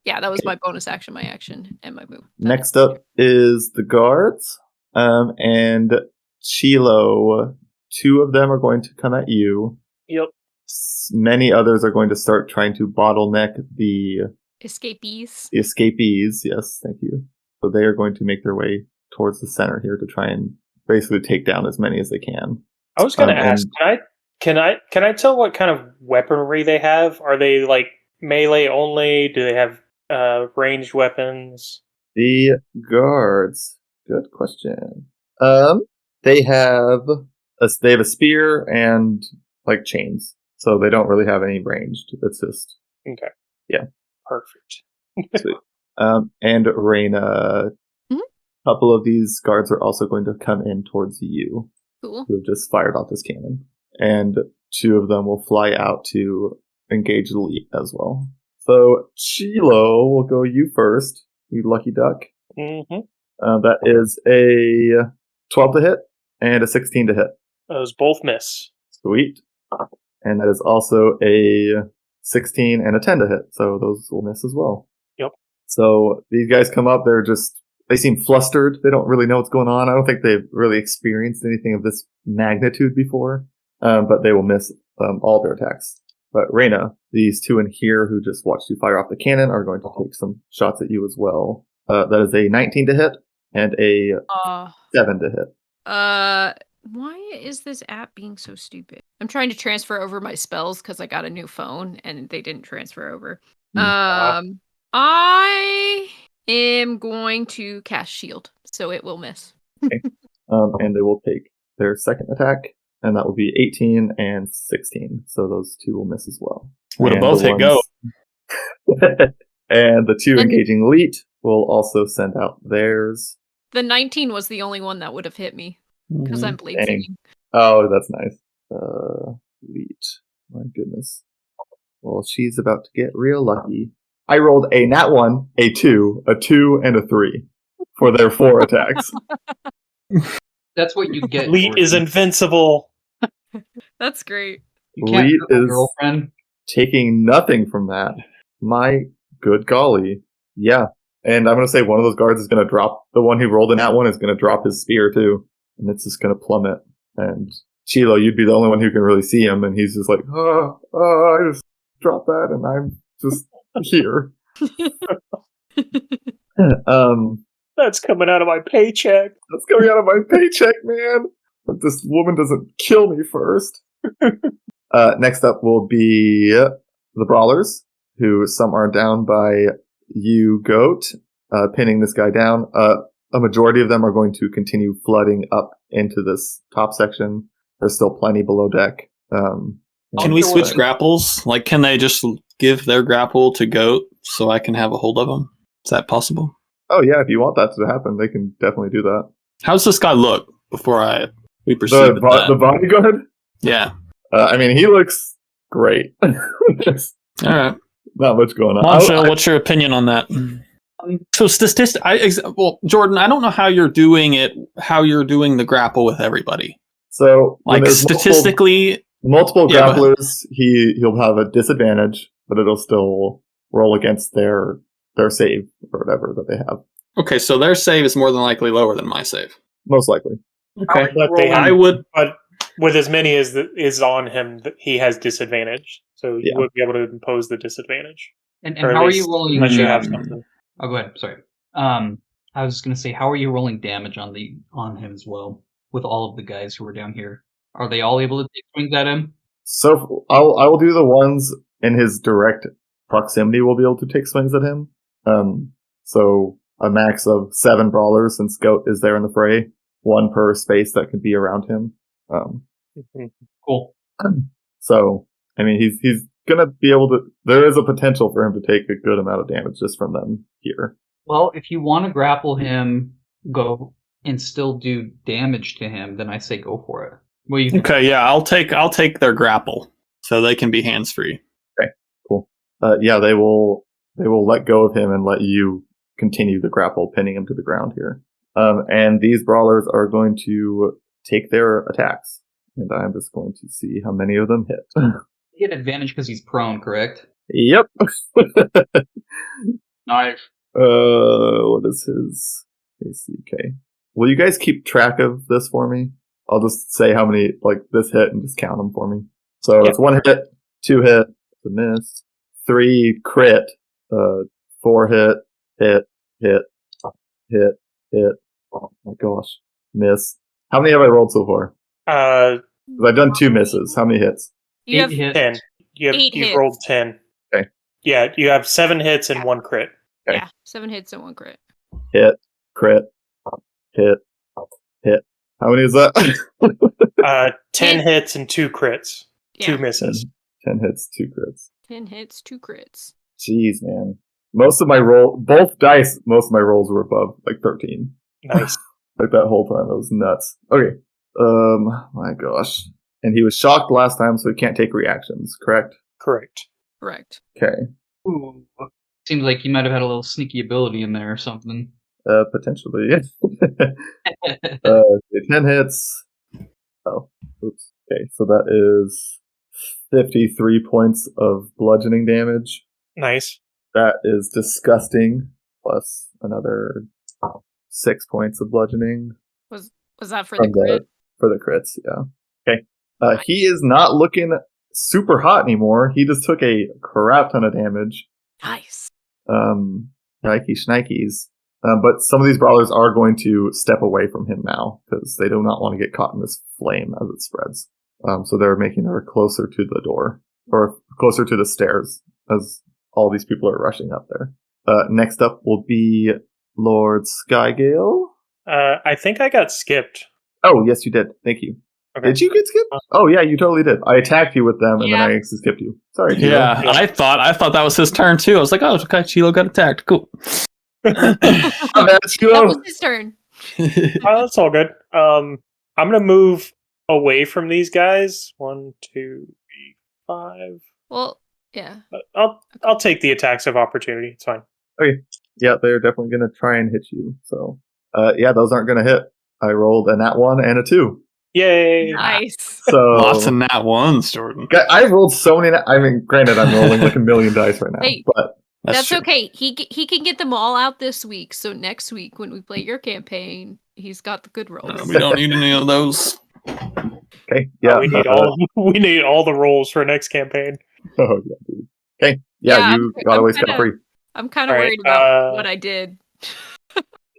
Yeah, that was my bonus action, my action, and my move. Next up is the guards. And Chilo, 2 of them are going to come at you. Yep. Many others are going to start trying to bottleneck the Escapees. escapees. Yes, thank you. So they are going to make their way towards the center here to try and basically take down as many as they can. I was going to ask, can I tell what kind of weaponry they have? Are they like melee only? Do they have ranged weapons? The guards. Good question. They have a spear and like chains, so they don't really have any ranged. It's just Okay. Yeah. Perfect. Sweet. And Raina, Mhm. a couple of these guards are also going to come in towards you, Cool. who have just fired off this cannon, and 2 of them will fly out to engage the lead as well. So Chilo will go you first, you lucky duck. Mm-hmm. That is a 12 to hit and a 16 to hit. Those both miss. Sweet. And that is also a 16 and a 10 to hit, so those will miss as well. Yep. So these guys come up, they seem flustered. They don't really know what's going on. I don't think they've really experienced anything of this magnitude before, but they will miss all their attacks. But Raina, these 2 in here who just watched you fire off the cannon are going to take some shots at you as well. That is a 19 to hit and a 7 to hit. Why is this app being so stupid? I'm trying to transfer over my spells because I got a new phone and they didn't transfer over. I am going to cast shield, so it will miss. Okay. And they will take their second attack, and that will be 18 and 16. So those 2 will miss as well. Would have And both the hit go. And the 2 engaging elite will also send out theirs. The 19 was the only one that would have hit me because I'm blade Dang. singing. Oh, that's nice. Elite. My goodness. Well, she's about to get real lucky. I rolled a nat 1, a 2, a 2, and a 3 for their 4 attacks. That's what you get. Elite is invincible. That's great. You can't Elite hurt my is girlfriend. taking nothing from that. My good golly. Yeah. And I'm going to say one of those guards is going to drop, the one who rolled in that one is going to drop his spear too. And it's just going to plummet. And Chilo, you'd be the only one who can really see him. And he's just like, I just dropped that and I'm just here. That's coming out of my paycheck. That's coming out of my paycheck, man. But this woman doesn't kill me first. Next up will be the Brawlers, who some are down by you, Goat, pinning this guy down. A majority of them are going to continue flooding up into this top section. There's still plenty below deck. Can we switch grapples? Like, can they just give their grapple to Goat so I can have a hold of them? Is that possible? Oh yeah, if you want that to happen, they can definitely do that. How's this guy look before we proceed with that? The bodyguard? Yeah. I mean, he looks great. There's All right. not much going on. Mansha, what's your opinion on that? So Jordan, I don't know how you're doing the grapple with everybody. So Like, statistically, multiple grapplers, he'll have a disadvantage, but it'll still roll against their save or whatever that they have. okay, so their save is more than likely lower than my save. Most likely. Okay. But with as many as is on him, he has disadvantage. So you would be able to impose the disadvantage. And how are you rolling? Unless you have something. Oh, go ahead. Sorry. I was just gonna say, how are you rolling damage on him as well with all of the guys who are down here? Are they all able to take swings at him? So I will do the ones in his direct proximity. Will be able to take swings at him. So a max of 7 brawlers since Goat is there in the fray, 1 per space that could be around him. Cool. So I mean, he's gonna be able to. There is a potential for him to take a good amount of damage just from them here. Well, if you want to grapple him, go and still do damage to him, then I say go for it. What do you think? Okay, yeah, I'll take their grapple so they can be hands free. Okay, cool. Yeah, they will let go of him and let you continue the grapple, pinning him to the ground here. And these brawlers are going to take their attacks, and I'm just going to see how many of them hit. get advantage because he's prone, correct? Yep. Nice. What is his ACK? Will you guys keep track of this for me? I'll just say how many, like, this hit and just count them for me. So it's 1 hit, 2 hit, it's a miss, 3 crit, 4 hit, hit, hit, hit, hit. Oh my gosh. Miss. How many have I rolled so far? I've done 2 misses. How many hits? You have 10. You've hits. rolled 10. Okay. Yeah, you have 7 hits and 1 crit. Okay. Yeah, 7 hits and 1 crit. Hit, crit, hit, hit. How many is that? 10 hits and 2 crits. Yeah. 2 misses. 10 hits, 2 crits. 10 hits, 2 crits. Jeez, man. Most of my rolls were above, like, 13. Nice. Like, that whole time. It was nuts. Okay. My gosh. And he was shocked last time, so he can't take reactions, correct? Correct. Correct. Okay. Ooh. Seems like you might have had a little sneaky ability in there or something. Potentially, yes. 10 hits. Oh, oops. Okay, so that is 53 points of bludgeoning damage. Nice. That is disgusting. Plus another 6 points of bludgeoning. Was that for the crit? For the crits, yeah. Okay. He is not looking super hot anymore. He just took a crap ton of damage. Nice. Nike shnikes. But some of these brawlers are going to step away from him now because they do not want to get caught in this flame as it spreads. So they're making her closer to the door or closer to the stairs as all these people are rushing up there. Next up will be Lord Skygale. I think I got skipped. Oh, yes, you did. Thank you. Okay. Did you get skipped? Oh, yeah, you totally did. I attacked you with them, and then I actually skipped you. Sorry. Chilo. Yeah, I thought that was his turn too. I was like, oh, okay, Chilo got attacked. Cool. That was his turn. That's all good. I'm gonna move away from these guys. 1, 2, 3, 5. Well, yeah. I'll take the attacks of opportunity. It's fine. Okay. Yeah, they're definitely going to try and hit you. So, yeah, those aren't going to hit. I rolled a nat 1 and a 2. Yay! Nice. So Lots of nat ones, Jordan. I've rolled so many. I mean, granted, I'm rolling like a million dice right now, Hey, but That's true. okay. He can get them all out this week. So next week when we play your campaign, he's got the good rolls. We don't need any of those. okay. Yeah, we need all the rolls for next campaign. Oh yeah, dude. Okay. Yeah, you got away scot free. I'm kind of All right, worried about what I did.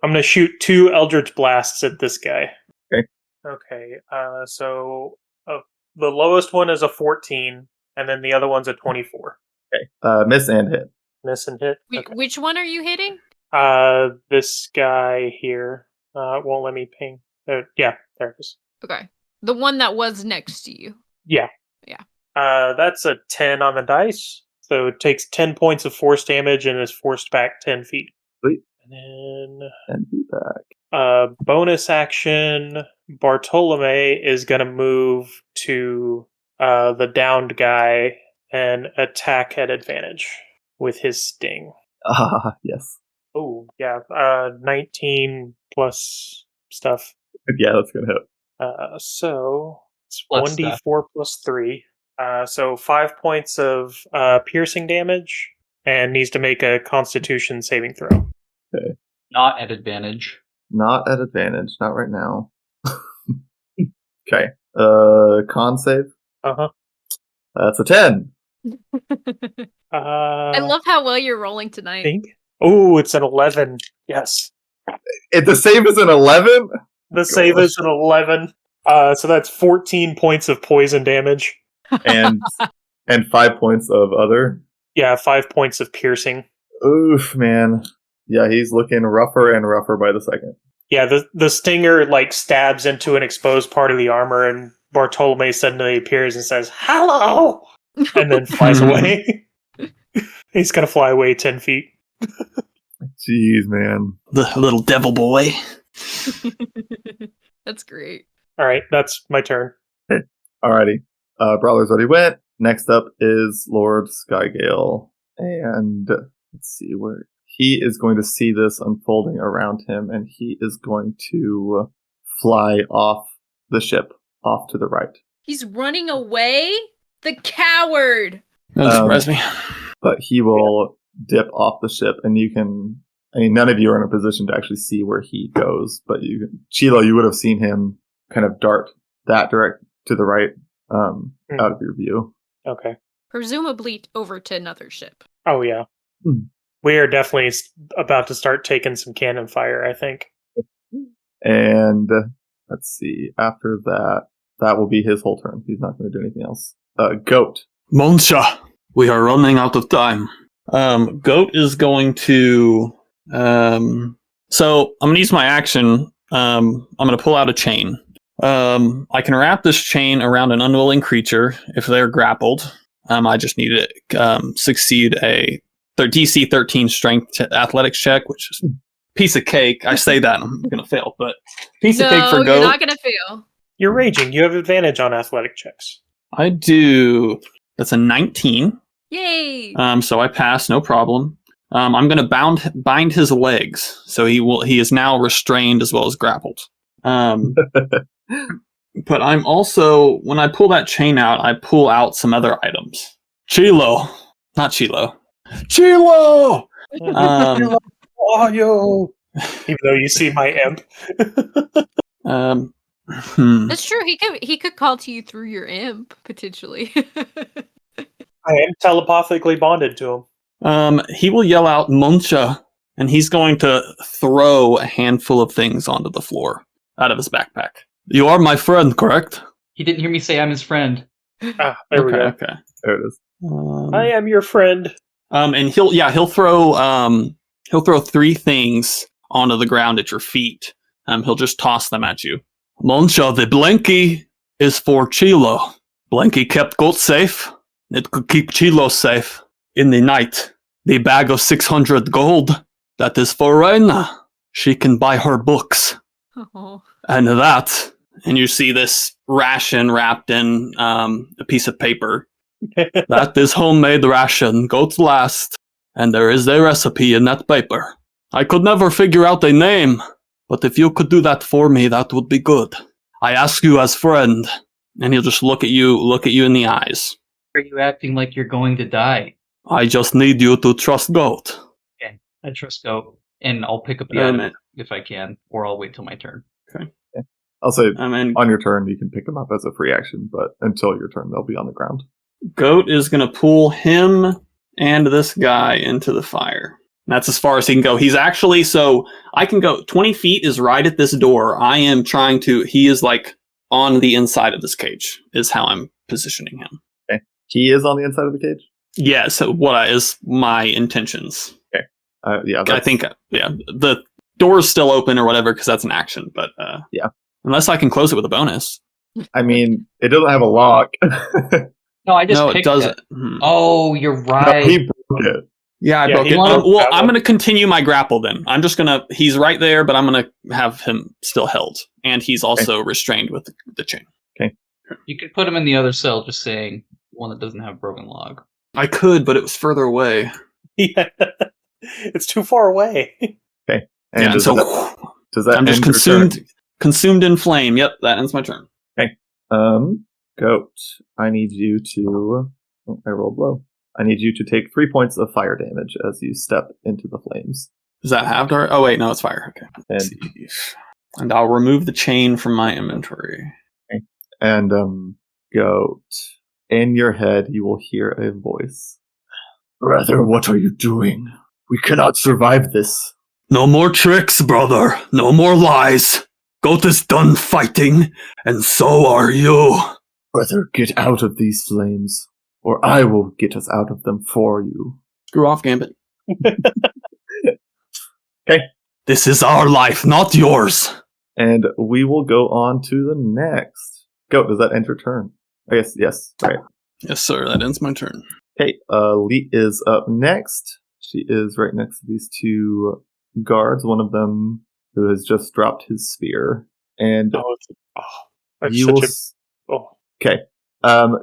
I'm gonna shoot 2 Eldritch Blasts at this guy. Okay. Okay. So the lowest one is a 14, and then the other one's a 24. Okay. Miss and hit. Miss and hit. Okay. Which one are you hitting? This guy here. Won't let me ping. Yeah, there it is. Okay. The one that was next to you. Yeah. Yeah. That's a 10 on the dice. So it takes 10 points of force damage and is forced back 10 feet. Sweet. And then And be back. bonus action, Bartolome is going to move to the downed guy and attack at advantage with his sting. Ah, yes. Oh, yeah. 19 plus stuff. Yeah, that's gonna hit. So it's Plus 1d4 plus 3. So 5 points of piercing damage and needs to make a constitution saving throw. Okay. Not at advantage. Not at advantage. Not right now. Okay. Con save. Uh-huh. That's a 10. I love how well you're rolling tonight. think. Oh, it's an 11. Yes. If the save is an 11? The save is an 11. So that's 14 points of poison damage. And 5 points of other. Yeah, 5 points of piercing. Oof, man. Yeah, he's looking rougher and rougher by the second. Yeah, the stinger stabs into an exposed part of the armor, and Bartolome suddenly appears and says, "Hello!" and then flies away. He's gonna fly away 10 feet. Jeez, man. The little devil boy. That's great. All right, that's my turn. Alrighty. Brawlers already went. Next up is Lord Skygale. And let's see where he is going to see this unfolding around him, and he is going to fly off the ship, off to the right. He's running away? The coward! Doesn't surprise me. But he will dip off the ship, and you can. I mean, none of you are in a position to actually see where he goes, but Chilo, you would have seen him kind of dart that direct to the right, out of your view. Okay. Presumably over to another ship. Oh, yeah. We are definitely about to start taking some cannon fire, I think. And let's see. After that, that will be his whole turn. He's not going to do anything else. Goat. Monsha, we are running out of time. Goat is going to. So I'm going to use my action. I'm going to pull out a chain. I can wrap this chain around an unwilling creature if they're grappled. I just need to succeed a DC 13 strength athletics check, which is a piece of cake. I say that I'm going to fail, but piece of cake for Goat. You're not going to fail. You're raging. You have advantage on athletic checks. I do. That's a 19. Yay! So I pass, no problem. I'm going to bind his legs, so he is now restrained as well as grappled. But I'm also, when I pull that chain out, I pull out some other items. Chilo! Not Chilo. Chilo! Oh, yo! Even though you see my imp. That's true. He could call to you through your imp, potentially. I am telepathically bonded to him. He will yell out Muncha, and he's going to throw a handful of things onto the floor out of his backpack. You are my friend, correct? He didn't hear me say I'm his friend. There we go. Okay. There it is. I am your friend. And he'll throw 3 things onto the ground at your feet. He'll just toss them at you. Muncha, the blankie is for Chilo. Blankie kept Goat safe. It could keep Chilo safe in the night. The bag of 600 gold, that is for Reina. She can buy her books. Oh. And you see this ration wrapped in a piece of paper. That is homemade ration, Goat's last. And there is a recipe in that paper. I could never figure out a name, but if you could do that for me, that would be good. I ask you as friend. And he'll just look at you in the eyes. Are you acting like you're going to die? I just need you to trust Goat. Okay, I trust Goat. And I'll pick up the item if I can, or I'll wait till my turn. Okay. I'll say on your turn you can pick them up as a free action, but until your turn they'll be on the ground. Goat is going to pull him and this guy into the fire. That's as far as he can go. He's actually, so I can go 20 feet is right at this door. I am trying to, he is like on the inside of this cage is how I'm positioning him. Okay. He is on the inside of the cage? Yeah, so what is my intentions? Okay. Yeah. I think, the door is still open or whatever because that's an action, but yeah. Unless I can close it with a bonus. I mean, it doesn't have a lock. No, I just picked it doesn't. it. Oh, you're right. No, he broke it. Yeah, I broke it. Well, I'm going to continue my grapple then. I'm just going to, he's right there, but I'm going to have him still held. And he's also restrained with the chain. Okay. You could put him in the other cell, just saying one that doesn't have broken log. I could, but it was further away. Yeah. It's too far away. Okay. And yeah, does that I'm just end your consumed in flame. Yep, that ends my turn. Okay. Goat, I need you to... Oh, I rolled low. I need you to take 3 points of fire damage as you step into the flames. Is that halved? Oh, wait, no, it's fire. Okay. And I'll remove the chain from my inventory. Okay. And, Goat, in your head, you will hear a voice. Brother, what are you doing? We cannot survive this. No more tricks, brother. No more lies. Goat is done fighting, and so are you. Brother, get out of these flames, or I will get us out of them for you. Screw off, Gambit. Okay. This is our life, not yours. And we will go on to the next. Goat, does that end your turn? I guess, yes, right. Yes, sir, that ends my turn. Okay, Lee is up next. She is right next to these 2 guards, one of them who has just dropped his spear. And you will... Okay.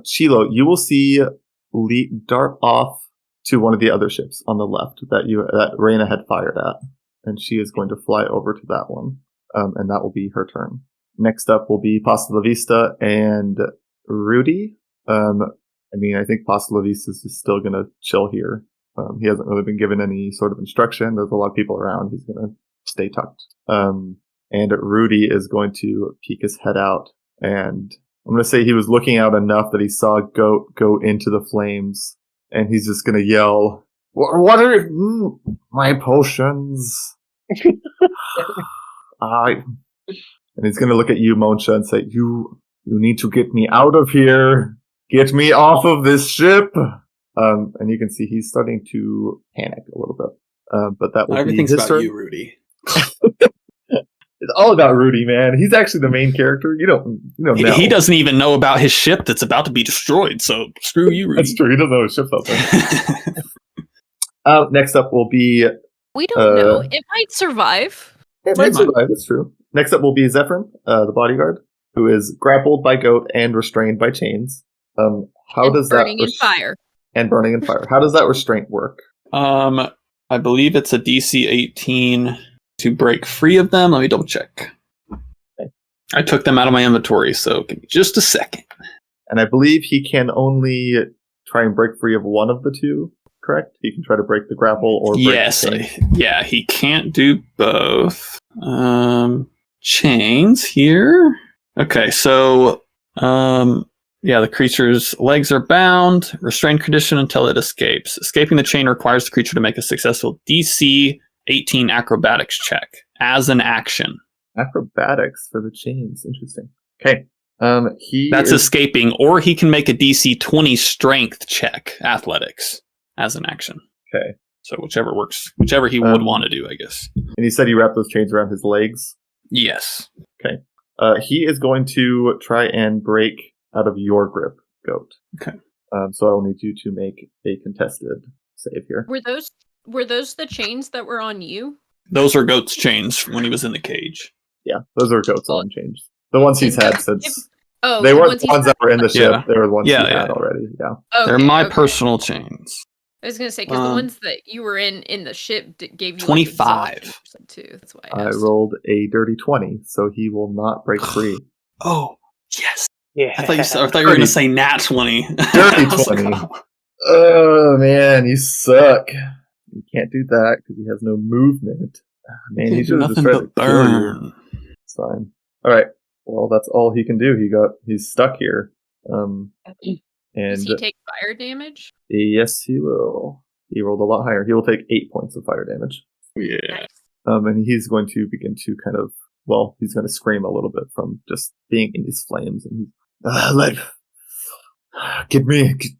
Chilo, you will see Lee dart off to one of the other ships on the left that Reina had fired at. And she is going to fly over to that one. And that will be her turn. Next up will be Pasta La Vista and Rudy. I mean, I think Postlevisus is still going to chill here. He hasn't really been given any sort of instruction. There's a lot of people around. He's going to stay tucked. And Rudy is going to peek his head out. And I'm going to say he was looking out enough that he saw Goat go into the flames. And he's just going to yell, "What are my potions?" And he's going to look at you, Moncha, and say, You need to get me out of here. Get me off of this ship. And you can see he's starting to panic a little bit. But that will Everything's be his about turn. you, Rudy. It's all about Rudy, man. He's actually the main character. You don't know. He doesn't even know about his ship that's about to be destroyed, so screw you, Rudy. That's true. He doesn't know his ship's out there. Next up will be... We don't know. It might survive. It might survive, that's true. Next up will be Zephyrin, the bodyguard, who is grappled by Goat and restrained by chains. How does that... Burning in fire. And burning in fire. How does that restraint work? I believe it's a DC 18 to break free of them. Let me double check. Okay. I took them out of my inventory, so give me just a second. And I believe he can only try and break free of one of the two, correct? He can try to break the grapple or break the chain. He can't do both. Chains here. Okay, so the creature's legs are bound, restrained condition until it escapes. Escaping the chain requires the creature to make a successful DC 18 acrobatics check as an action. Acrobatics for the chains. Interesting. Okay. That's escaping, or he can make a DC 20 strength check, athletics, as an action. Okay. So whichever works, whichever he would want to do, I guess. And he said he wrapped those chains around his legs? Yes. Okay. He is going to try and break out of your grip, Goat. Okay. So I'll need you to make a contested save here. Were those the chains that were on you? Those are Goat's chains when he was in the cage. Yeah, those are Goat's own chains. The ones he's had since... they weren't the ones that were in the ship. Yeah. They were the ones he Yeah. had already. Yeah. Okay, They're my personal chains. I was gonna say because the ones that you were in the ship gave you 25 exhaustion too. That's why I I asked. rolled a dirty 20, so he will not break free. Oh, yes. Yeah. I thought you were going to say nat 20. Dirty 20. Oh, man, you suck. You can't do that because he has no movement. Man, he should have just tried to kill you. It's fine. All right. Well, that's all he can do. He's stuck here. And Does he take fire damage? yes, he will. He rolled a lot higher. He will take 8 points of fire damage. Yeah. Nice. And he's going to begin to kind of, he's going to scream a little bit from just being in these flames. And he's,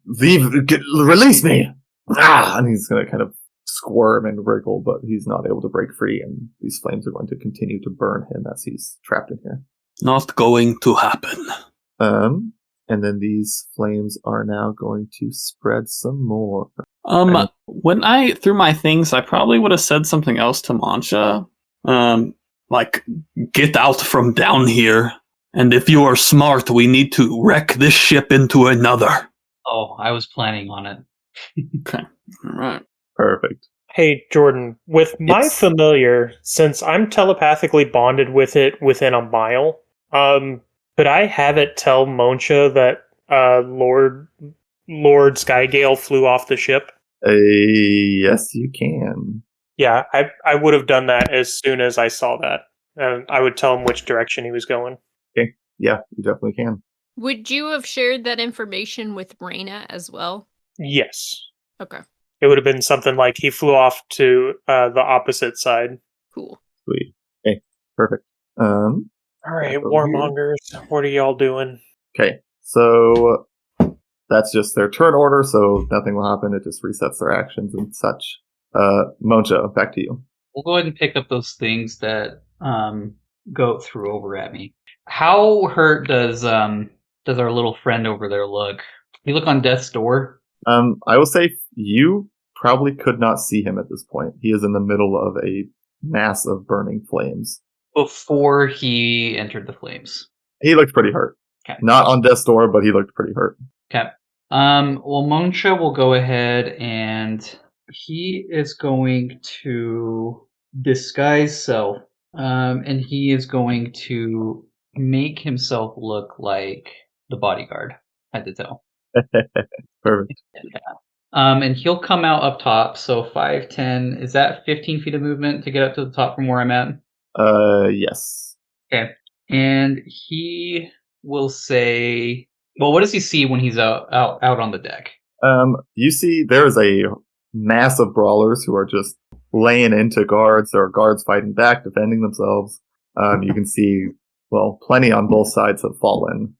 release me! And he's going to kind of squirm and wriggle, but he's not able to break free. And these flames are going to continue to burn him as he's trapped in here. Not going to happen. And then these flames are now going to spread some more. When I threw my things, I probably would have said something else to Mancha. Like, get out from down here. And if you are smart, we need to wreck this ship into another. Oh, I was planning on it. Okay. All right. Perfect. Hey, Jordan, with my Yes. familiar, since I'm telepathically bonded with it within a mile, could I have it tell Moncha that Lord Skygale flew off the ship? Yes, you can. Yeah, I would have done that as soon as I saw that. And I would tell him which direction he was going. Okay. Yeah, you definitely can. Would you have shared that information with Raina as well? Yes. Okay, It would have been something like he flew off to the opposite side. cool. Sweet. Okay, perfect. All right, Over warmongers, what are y'all doing? Okay, so that's just their turn order, so nothing will happen. It just resets their actions and such. Moncha, back to you. We'll go ahead and pick up those things that Goat threw over at me. How hurt does our little friend over there look? You look on death's door. I will say you probably could not see him at this point. He is in the middle of a mass of burning flames. Before he entered the flames. He looked pretty hurt. Okay. Not on death's door, but he looked pretty hurt. Okay. Well, Moncha will go ahead and he is going to disguise self. And he is going to make himself look like the bodyguard. Had to tell. Perfect. And he'll come out up top. So 5, 10. Is that 15 feet of movement to get up to the top from where I'm at? Yes. Okay. And he will say, well, what does he see when he's out on the deck? You see there is a mass of brawlers who are just laying into guards. There are guards fighting back, defending themselves. You can see, well, plenty on both sides have fallen,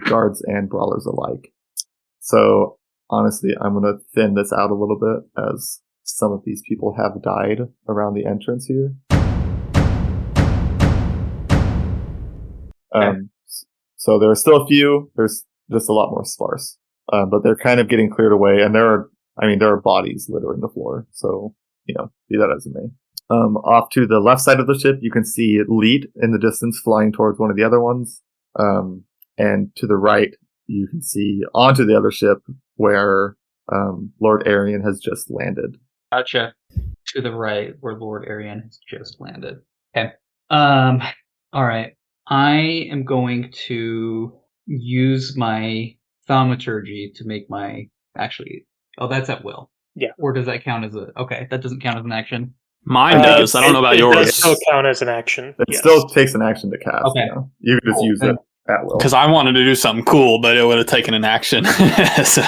guards and brawlers alike. So, honestly, I'm going to thin this out a little bit as some of these people have died around the entrance here. So there are still a few. There's just a lot more sparse. But they're kind of getting cleared away, and there are bodies littering the floor. So, be that as it may. Off to the left side of the ship, you can see Leet in the distance flying towards one of the other ones. And to the right, you can see onto the other ship where Lord Arian has just landed. Gotcha. To the right, where Lord Arian has just landed. Okay. All right. I am going to use my thaumaturgy to make my... Actually, that's at will. Yeah. Or does that count as a... Okay, that doesn't count as an action. Mine does. I don't know about It yours. does still count as an action. It yes. still takes an action to cast. Okay. You can just use it at will. Because I wanted to do something cool, but it would have taken an action. So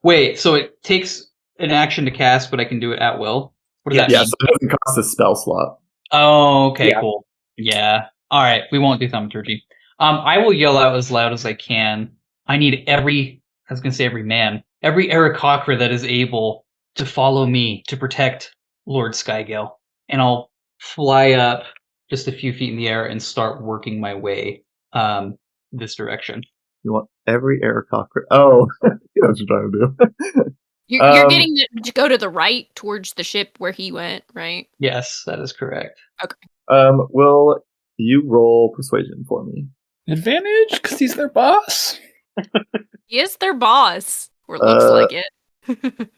Wait, so it takes an action to cast, but I can do it at will? What does that Yeah, mean? so it doesn't cost a spell slot. Oh, okay, Yeah. cool. Yeah. All right, we won't do thaumaturgy. I will yell out as loud as I can. I need every man, every Aarakocra that is able to follow me to protect Lord Skygale. And I'll fly up just a few feet in the air and start working my way this direction. You want every Aarakocra. Oh, you know what you're trying to do. You're getting to go to the right towards the ship where he went, right? Yes, that is correct. Will you roll persuasion for me? advantage because he's their boss. He is their boss, or looks like it.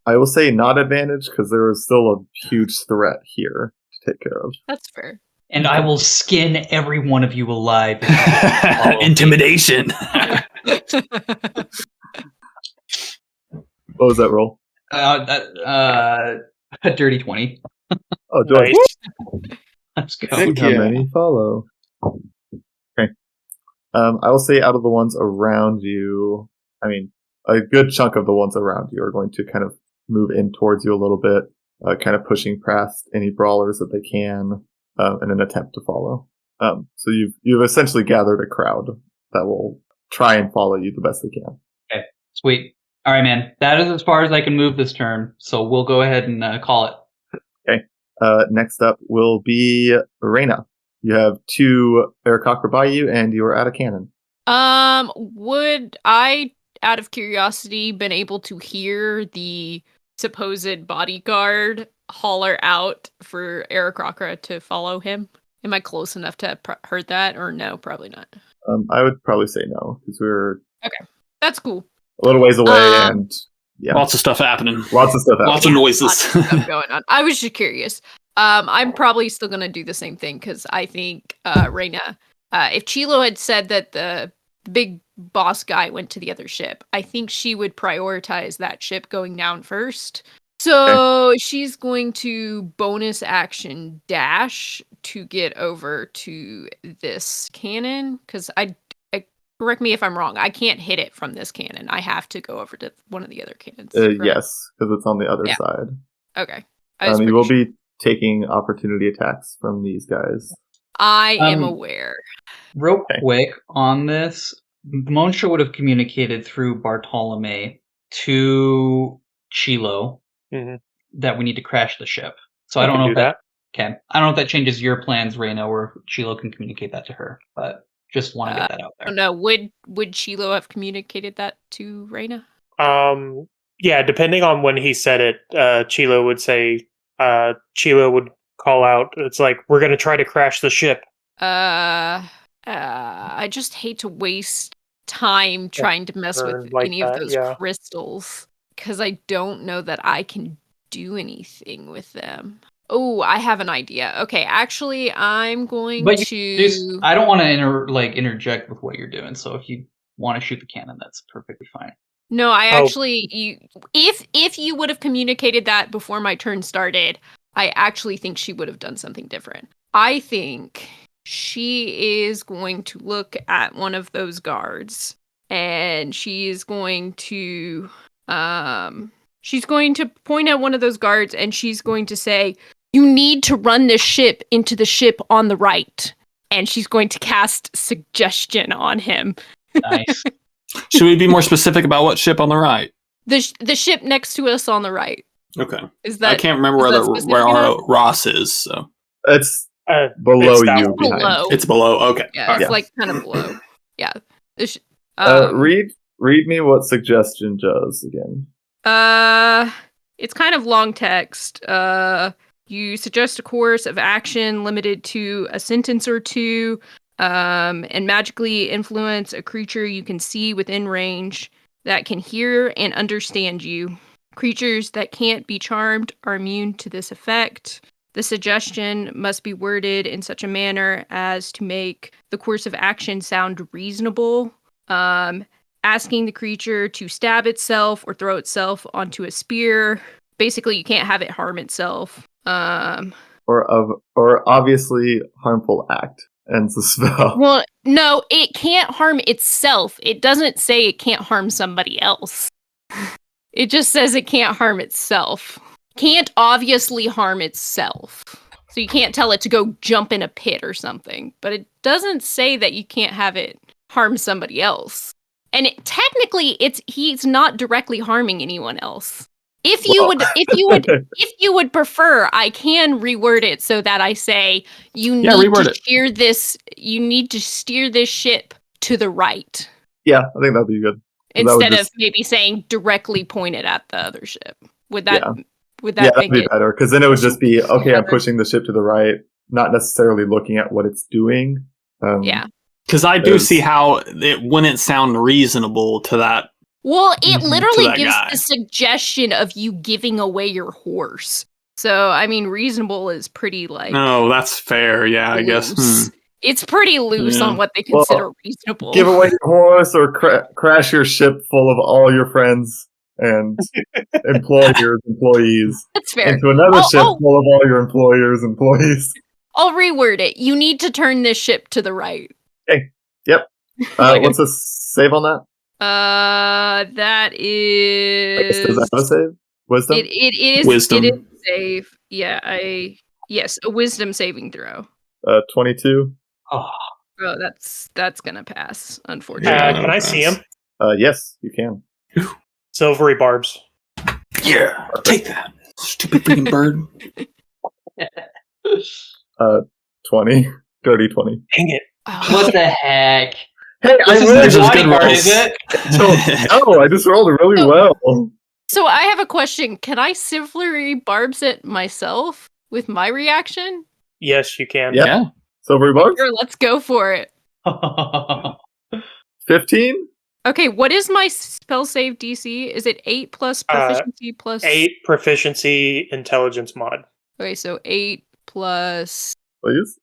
I will say not advantage because there is still a huge threat here to take care of. That's fair. And I will skin every one of you alive. Intimidation. What was that roll? A dirty 20. Oh, do I? Nice. Let's go. See how many follow. Okay. I will say out of the ones around you, I mean, a good chunk of the ones around you are going to kind of move in towards you a little bit, kind of pushing past any brawlers that they can in an attempt to follow. So you've essentially gathered a crowd that will try and follow you the best they can. Okay, sweet. All right, man. That is as far as I can move this turn, so we'll go ahead and call it. Okay. Next up will be Reina. You have 2 Aarakocra by you, and you are out of cannon. Would I, out of curiosity, been able to hear the supposed bodyguard holler out for Aarakocra to follow him? Am I close enough to have heard that, or no? Probably not. I would probably say no, because we're That's cool. a little ways away, and yeah, Lots of stuff happening. lots of stuff happening. Lots of noises. Lots of stuff going on. I was just curious. I'm probably still gonna do the same thing because I think Reina, if Chilo had said that the big boss guy went to the other ship, I think she would prioritize that ship going down first. So she's going to bonus action dash to get over to this cannon because I correct me if I'm wrong. I can't hit it from this cannon. I have to go over to one of the other cannons. correct? Yes, because it's on the other side. Okay. You will be taking opportunity attacks from these guys. I am aware. Real quick on this, Monsha would have communicated through Bartolome to Chilo that we need to crash the ship. So I don't know if that. Okay, I don't know if that changes your plans, Reina, or Chilo can communicate that to her. But just want to get that out there. No, would Chilo have communicated that to Reina? Yeah, depending on when he said it, Chilo would say. Chilo would call out. It's like we're gonna try to crash the ship. I just hate to waste time trying to mess with like any of those crystals because I don't know that I can do anything with them. Oh, I have an idea. Okay, actually, I'm going to. I don't want to interject with what you're doing. So if you want to shoot the cannon, that's perfectly fine. No, I Oh. actually if you would have communicated that before my turn started, I actually think she would have done something different. I think she is going to look at one of those guards and she's going to point at one of those guards and she's going to say, "You need to run this ship into the ship on the right." And she's going to cast suggestion on him. Nice. Should we be more specific about what ship on the right? The ship next to us on the right. Okay. Is that I can't remember is where that the specific where our enough? Ross is. So It's It's below that you. one. Behind. below. it's below. Okay. Yeah, All it's right. like kind of below. Yeah. Read me what suggestion does again. It's kind of long text. You suggest a course of action limited to a sentence or two, and magically influence a creature you can see within range that can hear and understand you. Creatures that can't be charmed are immune to this effect. The suggestion must be worded in such a manner as to make the course of action sound reasonable. Asking the creature to stab itself or throw itself onto a spear. Basically, you can't have it harm itself. Or obviously harmful act ends the spell. Well, no, it can't harm itself. It doesn't say it can't harm somebody else. It just says it can't harm itself. Can't obviously harm itself. So you can't tell it to go jump in a pit or something. But it doesn't say that you can't have it harm somebody else. And technically, he's not directly harming anyone else. If you would prefer, I can reword it so that I say you need to steer this. You need to steer this ship to the right. Yeah, I think that'd be good. Instead of maybe saying directly pointed at the other ship. Would that that'd be better? Because then it would just be okay. I'm pushing the ship to the right, not necessarily looking at what it's doing. Yeah. Because I do see how it wouldn't sound reasonable to that. Well, it literally gives guy. the suggestion of you giving away your horse. So, I mean, reasonable is pretty like. No, that's fair. Yeah, I guess. It's pretty loose on what they consider reasonable. Give away your horse or crash your ship full of all your friends and employees. That's fair. Into another ship full of all your employees. I'll reword it. You need to turn this ship to the right. Okay. Yep. What's the save on that? That is. Does that have a save? Wisdom? It is. Wisdom. It is save. Yeah, yes, a wisdom saving throw. 22. Oh, that's gonna pass, unfortunately. Can I see him? Yes, you can. Silvery barbs. Yeah, take that, stupid freaking bird. 20. Dirty 20. Dang it. what the heck? Hey, This I is really the bodyguard, is it? I just rolled really well. So I have a question. Can I silvery barbs it myself with my reaction? Yes, you can. Yeah. Silvery barbs? Sure, let's go for it. 15? Okay, what is my spell save DC? Is it 8 plus proficiency plus 8 proficiency intelligence mod. Okay, so 8 plus. Please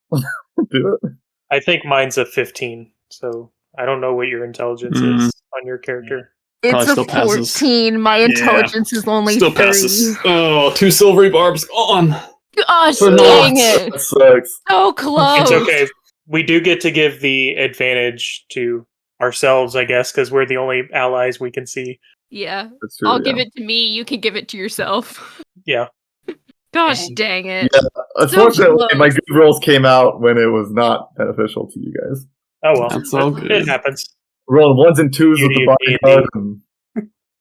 do it. I think mine's a 15, so I don't know what your intelligence is on your character. Probably It's a still passes. 14. My intelligence is only Still 3. passes. Oh, 2 silvery barbs gone. Gosh, For dang naught. it. That sucks. So close. It's okay. We do get to give the advantage to ourselves, I guess, because we're the only allies we can see. Yeah. That's true, I'll give it to me. You can give it to yourself. Yeah. Gosh, dang it. Yeah, unfortunately, close. my good rolls came out when it was not beneficial to you guys. Oh well. That's all good. It happens. Rolling 1s and 2s with Beauty the of D&D. bodyguard and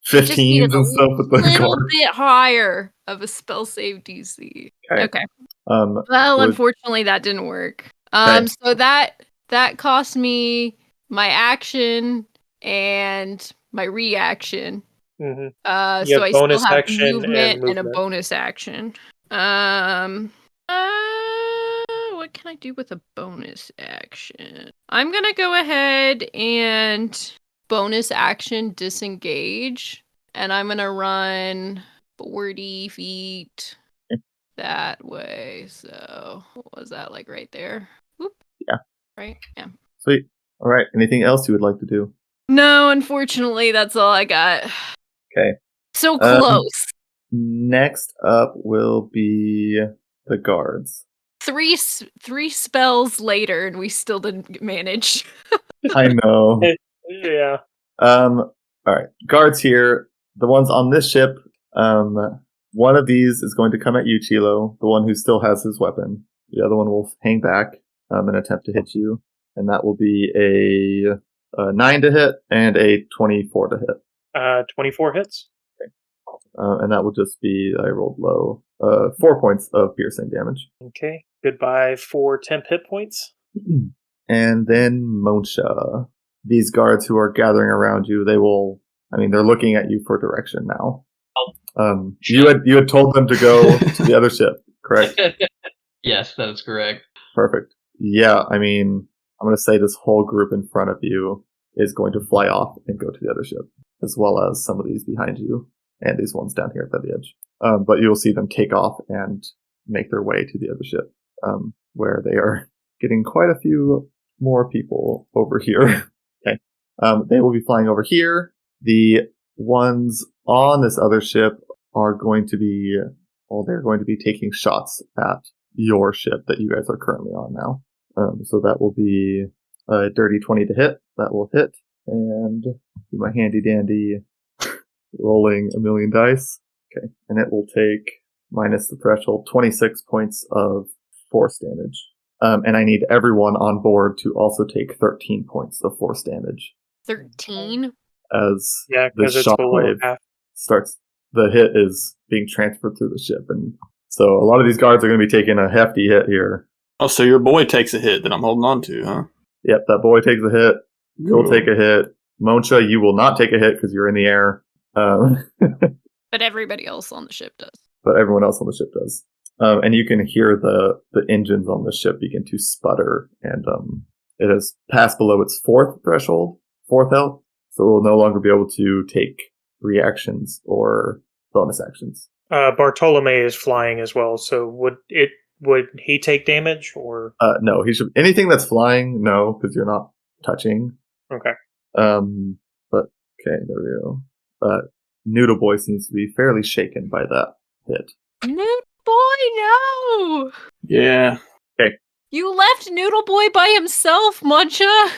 Just needed 15s a and stuff with the little guard. bit higher of a spell save DC. Okay. Well, would- unfortunately, that didn't work. Okay. So that cost me my action and my reaction. Hmm So You have I bonus still have action and movement and a movement. bonus action. What can I do with a bonus action? I'm gonna go ahead and bonus action disengage, and I'm gonna run 40 feet that way. So what was that, like right there? Whoop. Yeah. Right? Yeah. Sweet. All right. Anything else you would like to do? No, unfortunately, that's all I got. Okay. So close. Next up will be the guards. Three spells later, and we still didn't manage. I know. Yeah. All right. Guards here. The ones on this ship. One of these is going to come at you, Chilo. The one who still has his weapon. The other one will hang back and attempt to hit you, and that will be a 9 to hit and a 24 to hit. 24 hits. And that will just be, I rolled low, 4 points of piercing damage. Okay. Goodbye for temp hit points. And then Monsha. These guards who are gathering around you, they're looking at you for direction now. You had told them to go to the other ship, correct? Yes, that is correct. Perfect. Yeah, I'm going to say this whole group in front of you is going to fly off and go to the other ship, as well as some of these behind you and these ones down here at the edge. But you'll see them take off and make their way to the other ship, where they are getting quite a few more people over here. Okay. They will be flying over here. The ones on this other ship are going to be, they're going to be taking shots at your ship that you guys are currently on now. So that will be a dirty 20 to hit. That will hit. And do my handy dandy rolling a million dice. Okay. And it will take, minus the threshold, 26 points of force damage. And I need everyone on board to also take 13 points of force damage. 13? As Yeah, the because it's below shockwave half. starts, the hit is being transferred through the ship. And so a lot of these guards are going to be taking a hefty hit here. Oh, so your boy takes a hit that I'm holding on to, huh? Yep, that boy takes a hit. You'll Ooh. take a hit. Monsha, you will not take a hit because you're in the air. But everybody else on the ship does. But everyone else on the ship does. And you can hear the engines on the ship begin to sputter. And it has passed below its fourth health. So it will no longer be able to take reactions or bonus actions. Bartolome is flying as well, so would he take damage or? No, he should. Anything that's flying, no, because you're not touching. Okay. But okay, there we go. Noodle Boy seems to be fairly shaken by that hit. Noodle Boy, no! Yeah. You left Noodle Boy by himself, Muncha!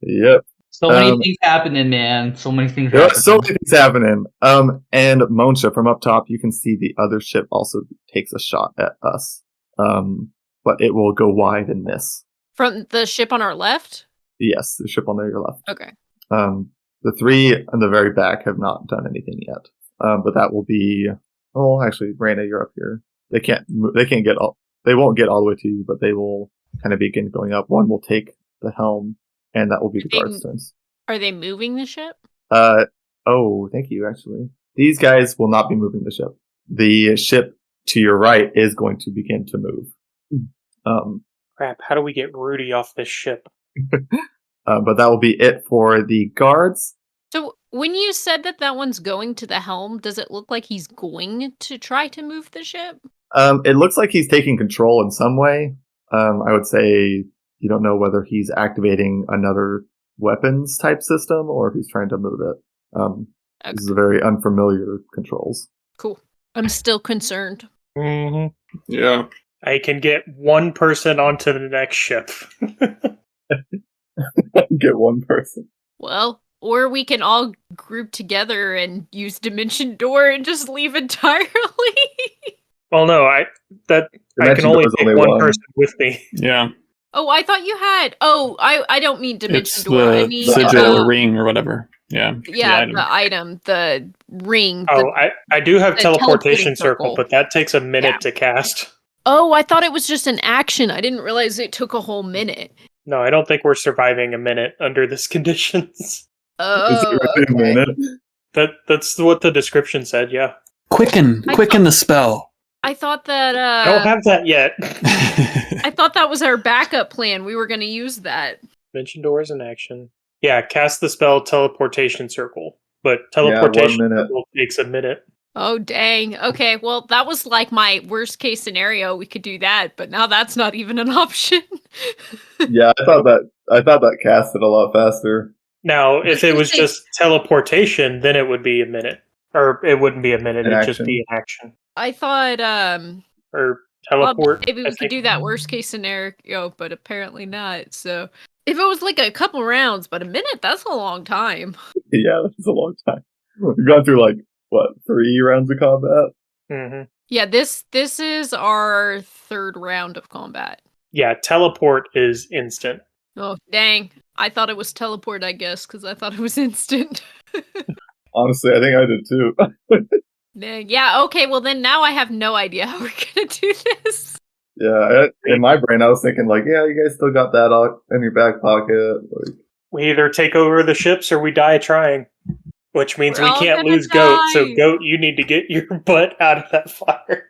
Yep. So many things happening, man. So many things There are happening. so many things happening. And Monsha, from up top, you can see the other ship also takes a shot at us. But it will go wide and miss. From the ship on our left? Yes, the ship on your left. Okay. The three in the very back have not done anything yet. But that will be. Oh, actually, Raina, you're up here. They won't get all the way to you, but they will kind of begin going up. One will take the helm, and that will be the guard's turns. Are they moving the ship? Oh, thank you, actually. These guys will not be moving the ship. The ship to your right is going to begin to move. Crap, how do we get Rudy off this ship? But that will be it for the guards. So when you said that one's going to the helm, does it look like he's going to try to move the ship? It looks like he's taking control in some way. I would say you don't know whether he's activating another weapons type system or if he's trying to move it. Okay. This is a very unfamiliar controls. Cool. I'm still concerned. Mm-hmm. Yeah. I can get one person onto the next ship. Get one person. Well, or we can all group together and use Dimension Door and just leave entirely. Well, no, I can only take one person with me. Yeah. Oh, I thought you had. Oh, I don't mean Dimension It's Door. the I mean sigil or ring or whatever. Yeah. Yeah, the item. the ring. Oh, I do have the teleportation circle, circle. but that takes a minute to cast. Oh, I thought it was just an action. I didn't realize it took a whole minute. No, I don't think we're surviving a minute under this conditions. Oh, Is it really a okay. minute? That's what the description said, yeah. Quicken the spell. I thought that I don't have that yet. I thought that was our backup plan. We were going to use that. Mention doors in action. Yeah, cast the spell teleportation circle. But teleportation 1 minute. circle takes a minute. Oh, dang. Okay, well, that was like my worst case scenario. We could do that, but now that's not even an option. Yeah, I thought that casted a lot faster. Now, if it was Say- just teleportation, then it would be a minute. Or it wouldn't be a minute, An it'd just action. be an action. I thought Or well, teleport. maybe I we could think. do that worst case scenario, but apparently not. So if it was like a couple rounds, but a minute, that's a long time. Yeah, that's a long time. We've gone through, 3 rounds of combat? Hmm. Yeah, this is our third round of combat. Yeah, teleport is instant. Oh, dang. I thought it was teleport, I guess, because I thought it was instant. Honestly, I think I did too. Dang. Yeah, okay, well then now I have no idea how we're gonna do this. Yeah, in my brain, I was thinking, yeah, you guys still got that in your back pocket. We either take over the ships or we die trying. Which means We're we all can't gonna lose Goat, so die. Goat, you need to get your butt out of that fire.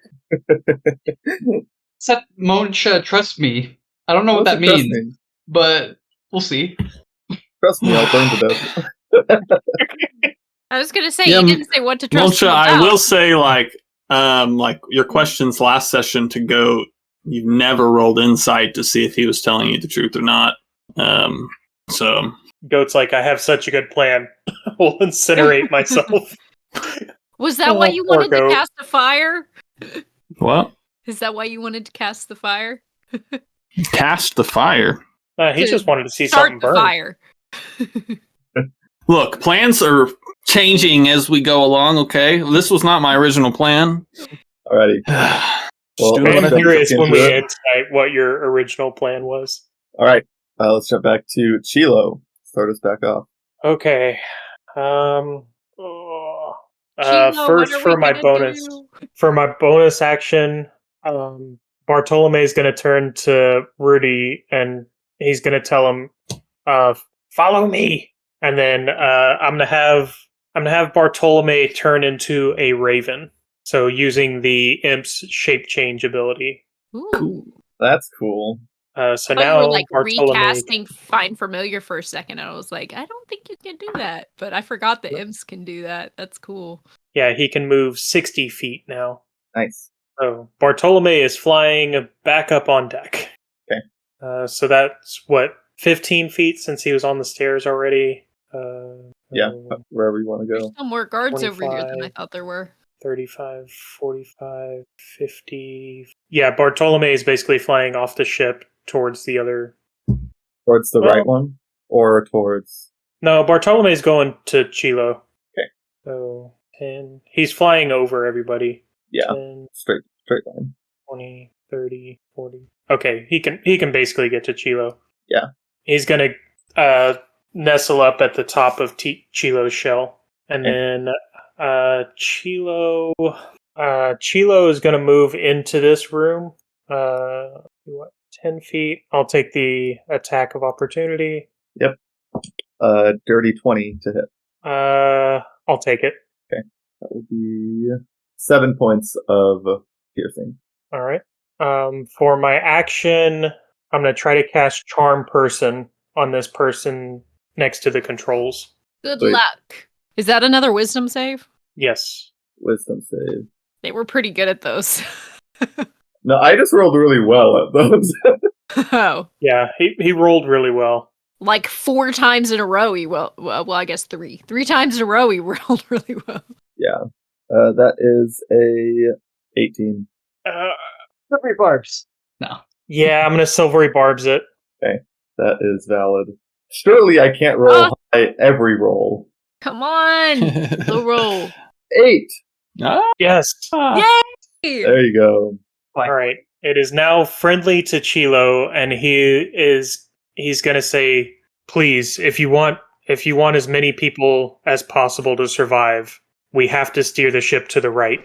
Moncha, trust me. I don't know what that Trust means, me. but we'll see. Trust me, I'll burn to death. I was gonna say, Yeah, you didn't say what to trust Mulcha, him I about. will say, your questions last session to Goat, you've never rolled insight to see if he was telling you the truth or not. So Goat's like, I have such a good plan. I'll incinerate myself. Was that why Oh, you poor wanted to Goat. cast the fire? what? Is that why you wanted to cast the fire? Cast the fire. He To just wanted to see Start something the burn. fire. Look, plans are changing as we go along, okay? This was not my original plan. Alrighty. Just doing let's what I I'm jump curious back when into we it. insight what your original plan was. Alright, let's jump back to Chilo. Start us back off. Okay. Chilo, First, what are for we my gonna bonus. do? For my bonus action, Bartolome's going to turn to Rudy and he's going to tell him, "Follow me." And then I'm going to have Bartolome turn into a raven. So using the imp's shape change ability. Ooh. Cool. That's cool. So I thought now you were like Bartolome. recasting Find Familiar for a second. And I was like, I don't think you can do that. But I forgot the imps can do that. That's cool. Yeah, he can move 60 feet now. Nice. So Bartolome is flying back up on deck. Okay. So that's 15 feet since he was on the stairs already. Yeah, wherever you want to There's go. still more guards over here than I 25. thought there were. 35, 45, 50. Yeah, Bartolome is basically flying off the ship towards the other. Towards the right one? Or towards... No, Bartolome is going to Chilo. Okay. So 10. He's flying over everybody. Yeah, 10, straight line. 20, 30, 40. Okay, he can basically get to Chilo. Yeah. He's gonna nestle up at the top of Chilo's shell, and then Chilo is gonna move into this room. 10 feet. I'll take the attack of opportunity. Yep. Dirty 20 to hit. I'll take it. That will be 7 points of piercing. All right. For my action, I'm going to try to cast Charm Person on this person next to the controls. Good Sweet. luck. Is that another wisdom save? Yes. Wisdom save. They were pretty good at those. No, I just rolled really well at those. Oh. Yeah, he rolled really well. Like 4 times in a row he well, I guess 3. 3 times in a row he rolled really well. Yeah. That is a 18. Silvery barbs. No. Yeah, I'm going to Silvery Barbs it. That is valid. Surely I can't roll high every roll. Come on. The roll. 8! Yes. Yay! There you go. All right. It is now friendly to Chilo, and he's going to say, please, if you want as many people as possible to survive, we have to steer the ship to the right.